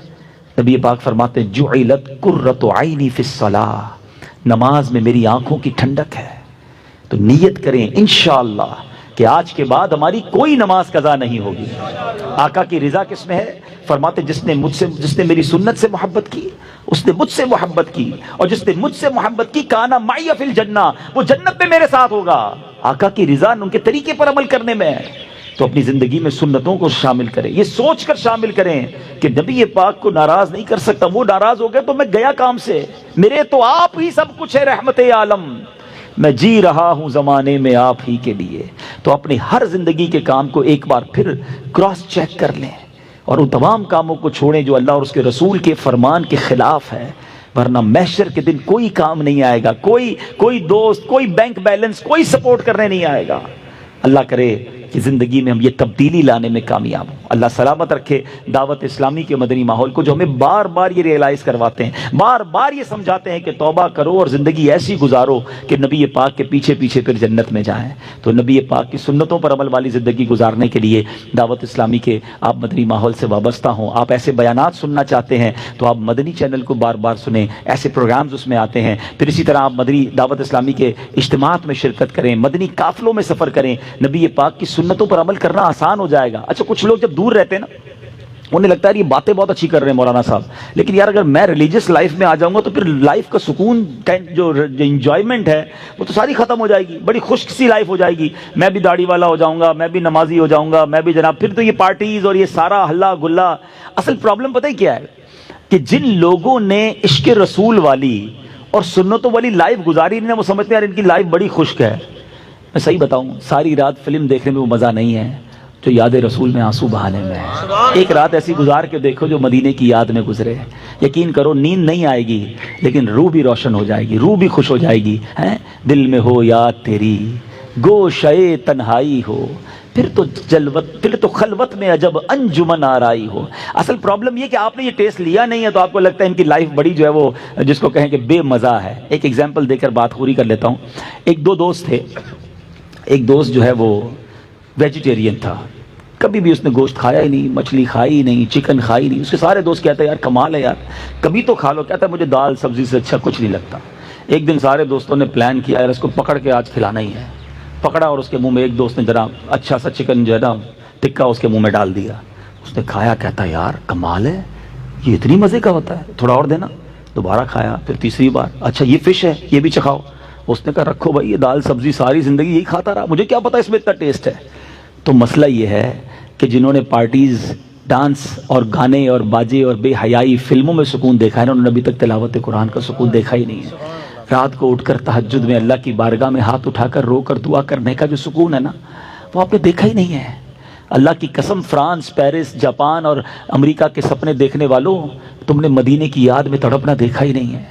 نبی پاک فرماتے ہیں جعلت قرۃ عینی فی الصلاۃ، نماز میں میری آنکھوں کی ٹھنڈک ہے۔ تو نیت کریں انشاءاللہ کہ آج کے بعد ہماری کوئی نماز قضا نہیں ہوگی۔ آقا کی رضا کس میں ہے؟ فرماتے جس نے میری سنت سے محبت کی اس نے مجھ سے محبت کی، اور جس نے مجھ سے محبت کی کانا معی فی الجنہ، وہ جنت میں میرے ساتھ ہوگا۔ آقا کی رضا ان کے طریقے پر عمل کرنے میں ہے۔ تو اپنی زندگی میں سنتوں کو شامل کریں، یہ سوچ کر شامل کریں کہ نبی پاک کو ناراض نہیں کر سکتا، وہ ناراض ہو گئے تو میں گیا کام سے، میرے تو آپ ہی سب کچھ ہے، رحمت عالم، میں جی رہا ہوں زمانے میں آپ ہی کے لیے۔ تو اپنی ہر زندگی کے کام کو ایک بار پھر کراس چیک کر لیں، اور ان تمام کاموں کو چھوڑیں جو اللہ اور اس کے رسول کے فرمان کے خلاف ہے، ورنہ محشر کے دن کوئی کام نہیں آئے گا، کوئی دوست، کوئی بینک بیلنس، کوئی سپورٹ کرنے نہیں آئے گا۔ اللہ کرے کہ زندگی میں ہم یہ تبدیلی لانے میں کامیاب ہوں۔ اللہ سلامت رکھے دعوت اسلامی کے مدنی ماحول کو، جو ہمیں بار بار یہ ریئلائز کرواتے ہیں، بار بار یہ سمجھاتے ہیں کہ توبہ کرو اور زندگی ایسی گزارو کہ نبی پاک کے پیچھے پیچھے پھر جنت میں جائیں۔ تو نبی پاک کی سنتوں پر عمل والی زندگی گزارنے کے لیے دعوت اسلامی کے آپ مدنی ماحول سے وابستہ ہوں، آپ ایسے بیانات سننا چاہتے ہیں تو آپ مدنی چینل کو بار بار سنیں، ایسے پروگرامز اس میں آتے ہیں۔ پھر اسی طرح آپ مدنی دعوت اسلامی کے اجتماعات میں شرکت کریں، مدنی قافلوں میں سفر کریں، نبی پاک کی سنتوں پر عمل کرنا آسان ہو جائے گا. اچھا کچھ لوگ جب دور رہتے ہیں نا انہیں لگتا ہے یہ باتیں بہت اچھی کر رہے ہیں مولانا صاحب, لیکن یار اگر میں ریلیجس لائف میں آ جاؤں گا تو پھر لائف کا سکون جو انجوائمنٹ ہے وہ تو ساری ختم ہو جائے گی, بڑی خشک سی لائف ہو جائے گی. میں بھی داڑھی والا ہو جاؤں گا, میں بھی نمازی ہو جاؤں گا, میں بھی جناب, پھر تو یہ پارٹیز اور یہ سارا ہلا گلا. اصل پرابلم پتہ ہی کیا ہے کہ جن لوگوں نے عشق رسول والی اور سنتوں والی لائف گزاری نہیں, وہ سمجھتے ہیں یار ان کی لائف بڑی خشک ہے. میں صحیح بتاؤں, ساری رات فلم دیکھنے میں وہ مزہ نہیں ہے جو یاد رسول میں آنسو بہانے میں ہے. ایک رات ایسی گزار کے دیکھو جو مدینے کی یاد میں گزرے, یقین کرو نیند نہیں آئے گی لیکن روح بھی روشن ہو جائے گی, روح بھی خوش ہو جائے گی. دل میں ہو یاد تیری گوشے تنہائی ہو, پھر تو خلوت میں عجب انجمن آرائی ہو. اصل پرابلم یہ کہ آپ نے یہ ٹیسٹ لیا نہیں ہے تو آپ کو لگتا ہے ان کی لائف بڑی جو ہے وہ جس کو کہیں کہ بے مزہ ہے. ایک ایگزامپل دے کر بات پوری کر لیتا ہوں. ایک دو دوست تھے, ایک دوست جو ہے وہ ویجیٹیرین تھا, کبھی بھی اس نے گوشت کھایا ہی نہیں, مچھلی کھائی ہی نہیں, چکن کھائی نہیں. اس کے سارے دوست کہتے ہیں یار کمال ہے یار, کبھی تو کھا لو. کہتا ہے مجھے دال سبزی سے اچھا کچھ نہیں لگتا. ایک دن سارے دوستوں نے پلان کیا یار اس کو پکڑ کے آج کھلانا ہی ہے. پکڑا اور اس کے منہ میں ایک دوست نے ذرا اچھا سا چکن جو ہے نا ٹکا اس کے منہ میں ڈال دیا. اس نے کھایا, کہتا ہے یار کمال ہے, یہ اتنی مزے کا ہوتا ہے, تھوڑا اور دینا. دوبارہ کھایا, پھر تیسری بار, اچھا یہ فش ہے یہ بھی چکھاؤ. اس نے کہا رکھو بھائی, یہ دال سبزی ساری زندگی یہی کھاتا رہا, مجھے کیا پتا اس میں اتنا ٹیسٹ ہے. تو مسئلہ یہ ہے کہ جنہوں نے پارٹیز, ڈانس اور گانے اور باجے اور بے حیائی فلموں میں سکون دیکھا ہے نا, انہوں نے ابھی تک تلاوت قرآن کا سکون دیکھا ہی نہیں ہے. رات کو اٹھ کر تہجد میں اللہ کی بارگاہ میں ہاتھ اٹھا کر رو کر دعا کرنے کا جو سکون ہے نا, وہ آپ نے دیکھا ہی نہیں ہے. اللہ کی قسم, فرانس, پیرس, جاپان اور امریکہ کے سپنے دیکھنے والوں, تم نے مدینے کی یاد میں تڑپنا دیکھا ہی نہیں ہے.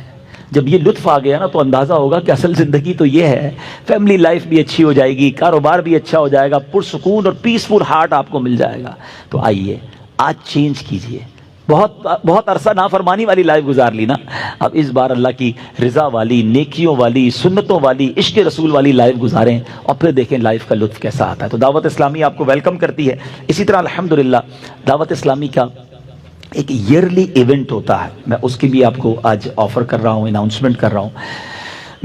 جب یہ لطف آ گیا نا تو اندازہ ہوگا کہ اصل زندگی تو یہ ہے. فیملی لائف بھی اچھی ہو جائے گی, کاروبار بھی اچھا ہو جائے گا, پرسکون اور پیسفل ہارٹ آپ کو مل جائے گا. تو آئیے آج چینج کیجئے. بہت عرصہ نافرمانی والی لائف گزار لی نا, اب اس بار اللہ کی رضا والی, نیکیوں والی, سنتوں والی, عشق رسول والی لائف گزاریں اور پھر دیکھیں لائف کا لطف کیسا آتا ہے. تو دعوت اسلامی آپ کو ویلکم کرتی ہے. اسی طرح الحمدللہ دعوت اسلامی کا ایک ایئرلی ایونٹ ہوتا ہے, میں اس کی بھی آپ کو آج آفر کر رہا ہوں, اناؤنسمنٹ کر رہا ہوں.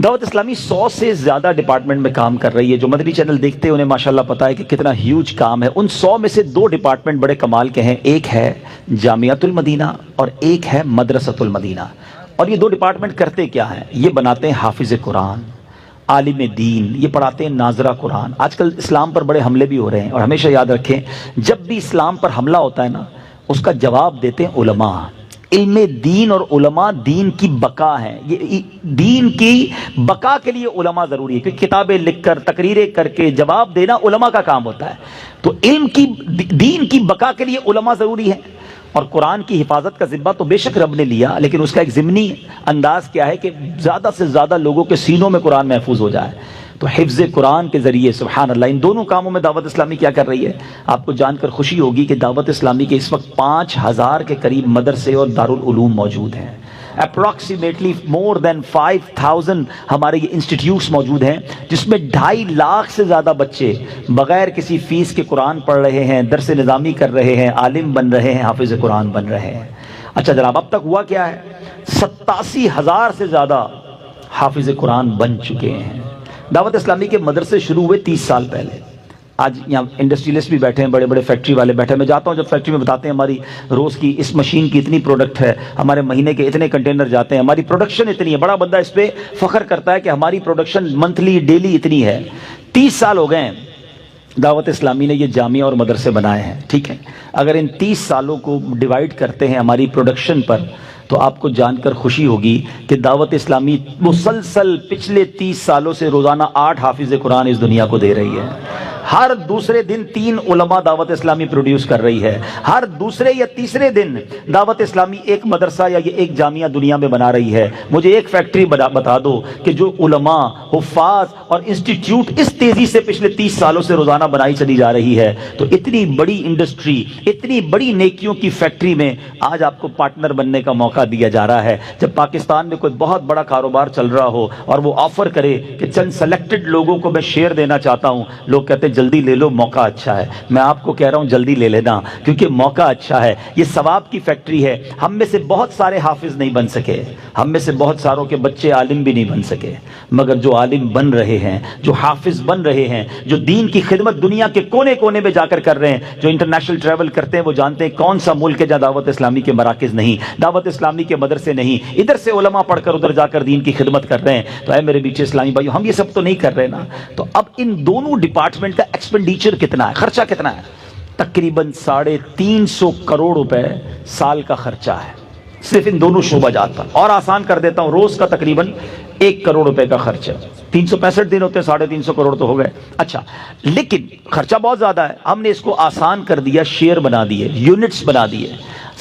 دعوت اسلامی 100 سے زیادہ ڈپارٹمنٹ میں کام کر رہی ہے. جو مدنی چینل دیکھتے ہیں انہیں ماشاءاللہ پتا ہے کہ کتنا ہیوج کام ہے. ان 100 میں سے 2 ڈپارٹمنٹ بڑے کمال کے ہیں, ایک ہے جامعۃ المدینہ اور ایک ہے مدرسۃ المدینہ. اور یہ 2 ڈپارٹمنٹ کرتے کیا ہیں؟ یہ بناتے ہیں حافظ قرآن, عالم دین, یہ پڑھاتے ہیں ناظرہ قرآن. آج کل اسلام پر بڑے حملے بھی ہو رہے ہیں, اور ہمیشہ یاد رکھیں جب بھی اسلام پر حملہ ہوتا ہے نا اس کا جواب دیتے ہیں علماء. علم دین اور علماء دین کی بقا ہیں. یہ دین کی بقا کے لیے علماء ضروری ہے, کیونکہ کتابیں لکھ کر, تقریریں کر کے جواب دینا علماء کا کام ہوتا ہے. تو علم کی, دین کی بقا کے لیے علماء ضروری ہیں. اور قرآن کی حفاظت کا ذمہ تو بے شک رب نے لیا, لیکن اس کا ایک ضمنی انداز کیا ہے کہ زیادہ سے زیادہ لوگوں کے سینوں میں قرآن محفوظ ہو جائے. تو حفظ قرآن کے ذریعے سبحان اللہ ان دونوں کاموں میں دعوت اسلامی کیا کر رہی ہے. آپ کو جان کر خوشی ہوگی کہ دعوت اسلامی کے اس وقت 5000 کے قریب مدرسے اور دارالعلوم موجود ہیں. اپروکسیمیٹلی مور دین 5000 ہمارے یہ انسٹیٹیوٹس موجود ہیں, جس میں 2.5 لاکھ سے زیادہ بچے بغیر کسی فیس کے قرآن پڑھ رہے ہیں, درس نظامی کر رہے ہیں, عالم بن رہے ہیں, حافظ قرآن بن رہے ہیں. اچھا جناب, اب تک ہوا کیا ہے؟ 87,000 سے زیادہ حافظ قرآن بن چکے ہیں. دعوت اسلامی کے مدرسے شروع ہوئے 30 سال پہلے. آج یہاں انڈسٹریلسٹ بھی بیٹھے ہیں, بڑے بڑے فیکٹری والے بیٹھے ہیں. میں جاتا ہوں جب فیکٹری میں بتاتے ہیں ہماری روز کی اس مشین کی اتنی پروڈکٹ ہے, ہمارے مہینے کے اتنے کنٹینر جاتے ہیں, ہماری پروڈکشن اتنی ہے. بڑا بندہ اس پہ فخر کرتا ہے کہ ہماری پروڈکشن منتھلی ڈیلی اتنی ہے. 30 سال ہو گئے ہیں دعوت اسلامی نے یہ جامعہ اور مدرسے بنائے ہیں. ٹھیک ہے, اگر ان 30 سالوں کو ڈیوائیڈ کرتے ہیں ہماری پروڈکشن پر تو آپ کو جان کر خوشی ہوگی کہ دعوت اسلامی مسلسل پچھلے 30 سالوں سے روزانہ 8 حافظ قرآن اس دنیا کو دے رہی ہے. ہر دوسرے دن 3 علماء دعوت اسلامی پروڈیوس کر رہی ہے. ہر دوسرے یا تیسرے دن دعوت اسلامی ایک مدرسہ یا ایک جامعہ دنیا میں بنا رہی ہے. مجھے ایک فیکٹری بتا دو کہ جو علماء, حفاظ اور انسٹیٹیوٹ اس تیزی سے پچھلے 30 سالوں سے روزانہ بنائی چلی جا رہی ہے. تو اتنی بڑی انڈسٹری, اتنی بڑی نیکیوں کی فیکٹری میں آج آپ کو پارٹنر بننے کا موقع دیا جا رہا ہے. جب پاکستان میں کوئی بہت بڑا کاروبار چل رہا ہو اور وہ آفر کرے کہ چند سلیکٹڈ لوگوں کو میں شیئر دینا چاہتا ہوں, لوگ کہتے ہیں جلدی لے لو، موقع اچھا ہے. میں آپ کو کہہ رہا ہوں جلدی لے لینا، کیونکہ موقع اچھا ہے. یہ ثواب کی فیکٹری ہے. ہم میں سے بہت سارے حافظ نہیں بن سکے، ہم میں سے بہت ساروں کے بچے عالم بھی نہیں بن سکے، مگر جو عالم بن رہے ہیں، جو حافظ بن رہے ہیں، جو دین کی خدمت دنیا کے کونے کونے میں جا کر رہے ہیں، جو انٹرنیشنل ٹریول کرتے ہیں، وہ جانتے ہیں کون سا ملک ہے جہاں دعوت اسلامی کے مراکز نہیں، دعوت اسلامی کے مدرسے نہیں. ادھر سے علماء پڑھ کر ادھر جا کر دین کی خدمت کر رہے ہیں. تو اے میرے بیچے اسلامی بھائیو، ہم یہ سب تو نہیں کر رہے نا. تو اب ان دونوں ڈپارٹمنٹ کا ایکسپینڈیچر کتنا ہے، خرچہ کتنا ہے؟ تقریباً 350 کروڑ روپے سال کا خرچہ ہے صرف ان دونوں شعبہ جات پر. اور آسان کر دیتا ہوں، روز کا تقریباً 1 کروڑ روپے کا خرچہ. 365 دن ہوتے ہیں، 350 کروڑ تو ہو گئے. اچھا، لیکن خرچہ بہت زیادہ ہے. ہم نے اس کو آسان کر دیا، شیئر بنا دیے، یونٹس بنا دیے.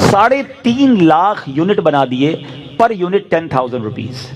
3.5 لاکھ یونٹ بنا دیے، پر یونٹ 10,000 روپیز.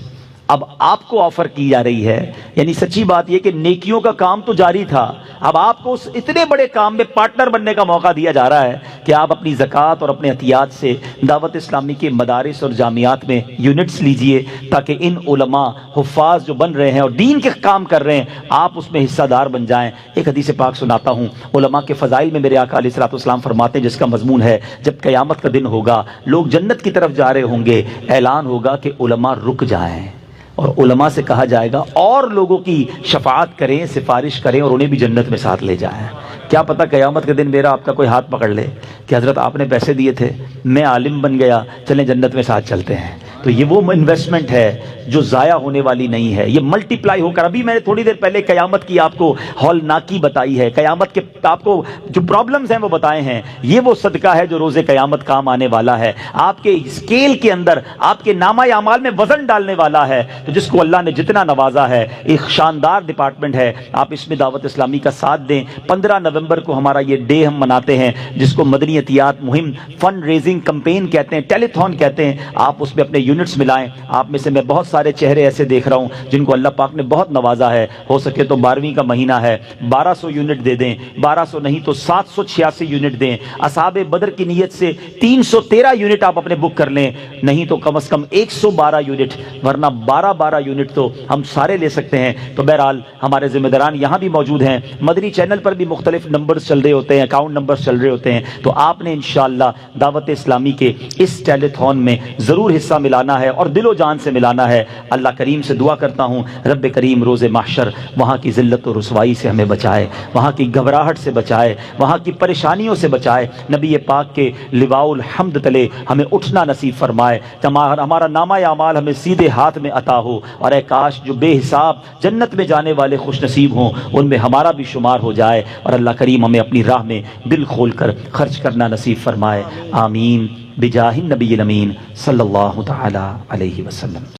اب آپ کو آفر کی جا رہی ہے، یعنی سچی بات یہ کہ نیکیوں کا کام تو جاری تھا، اب آپ کو اس اتنے بڑے کام میں پارٹنر بننے کا موقع دیا جا رہا ہے کہ آپ اپنی زکوٰۃ اور اپنے عطیات سے دعوت اسلامی کے مدارس اور جامعات میں یونٹس لیجئے، تاکہ ان علماء حفاظ جو بن رہے ہیں اور دین کے کام کر رہے ہیں، آپ اس میں حصہ دار بن جائیں. ایک حدیث پاک سناتا ہوں. علماء کے فضائل میں میرے آقا علیہ الصلوۃ والسلام فرماتے ہیں، جس کا مضمون ہے جب قیامت کا دن ہوگا، لوگ جنت کی طرف جا رہے ہوں گے، اعلان ہوگا کہ علماء رک جائیں، اور علماء سے کہا جائے گا اور لوگوں کی شفاعت کریں، سفارش کریں، اور انہیں بھی جنت میں ساتھ لے جائیں. کیا پتہ قیامت کے دن میرا آپ کا کوئی ہاتھ پکڑ لے کہ حضرت آپ نے پیسے دیے تھے، میں عالم بن گیا، چلیں جنت میں ساتھ چلتے ہیں. تو یہ وہ انویسٹمنٹ ہے جو ضائع ہونے والی نہیں ہے، یہ ملٹی پلائی ہو کر. ابھی میں نے تھوڑی دیر پہلے قیامت کی آپ کو ہولناکی بتائی ہے، قیامت کے آپ کو جو پرابلمز ہیں وہ بتائے ہیں. یہ وہ صدقہ ہے جو روز قیامت کام آنے والا ہے، آپ کے اسکیل کے اندر، آپ کے نامہ اعمال میں وزن ڈالنے والا ہے. تو جس کو اللہ نے جتنا نوازا ہے، ایک شاندار ڈپارٹمنٹ ہے، آپ اس میں دعوت اسلامی کا ساتھ دیں. 15 نومبر کو ہمارا یہ ڈے ہم مناتے ہیں، جس کو مدنی عطیات مہم فنڈ ریزنگ کمپین کہتے ہیں، ٹیلی تھون کہتے ہیں. آپ اس میں اپنے یونٹس ملائیں. آپ میں سے میں بہت سارے چہرے ایسے دیکھ رہا ہوں جن کو اللہ پاک نے بہت نوازا ہے. ہو سکے تو 12ویں کا مہینہ ہے، 1200 یونٹ دے دیں، 1200 نہیں تو 786 یونٹ دیں. اصحاب بدر کی نیت سے 313 یونٹ آپ اپنے بک کر لیں، نہیں تو کم از کم 112 یونٹ، ورنہ 12 یونٹ تو ہم سارے لے سکتے ہیں. تو بہرحال ہمارے ذمہ داران یہاں بھی موجود ہیں، مدنی چینل پر بھی مختلف نمبرز چل رہے ہوتے ہیں، اکاؤنٹ نمبرز چل رہے ہوتے ہیں. تو آپ نے انشاءاللہ دعوت اسلامی کے اس ٹیلی تھون میں ضرور حصہ ملانا ہے اور دل و جان سے ملانا ہے. اللہ کریم سے دعا کرتا ہوں رب کریم روز محشر وہاں کی ذلت و رسوائی سے ہمیں بچائے، وہاں کی گھبراہٹ سے بچائے، وہاں کی پریشانیوں سے بچائے. نبی پاک کے لواء الحمد تلے ہمیں اٹھنا نصیب فرمائے، ہمارا نامہ اعمال ہمیں سیدھے ہاتھ میں عطا ہو. اور اے کاش جو بے حساب جنت میں جانے والے خوش نصیب ہوں ان میں ہمارا بھی شمار ہو جائے، اور اللہ کریم ہمیں اپنی راہ میں دل کھول کر خرچ کرنا نصیب فرمائے. آمین بجاہ النبی الامین صلی اللہ تعالی علیہ وسلم.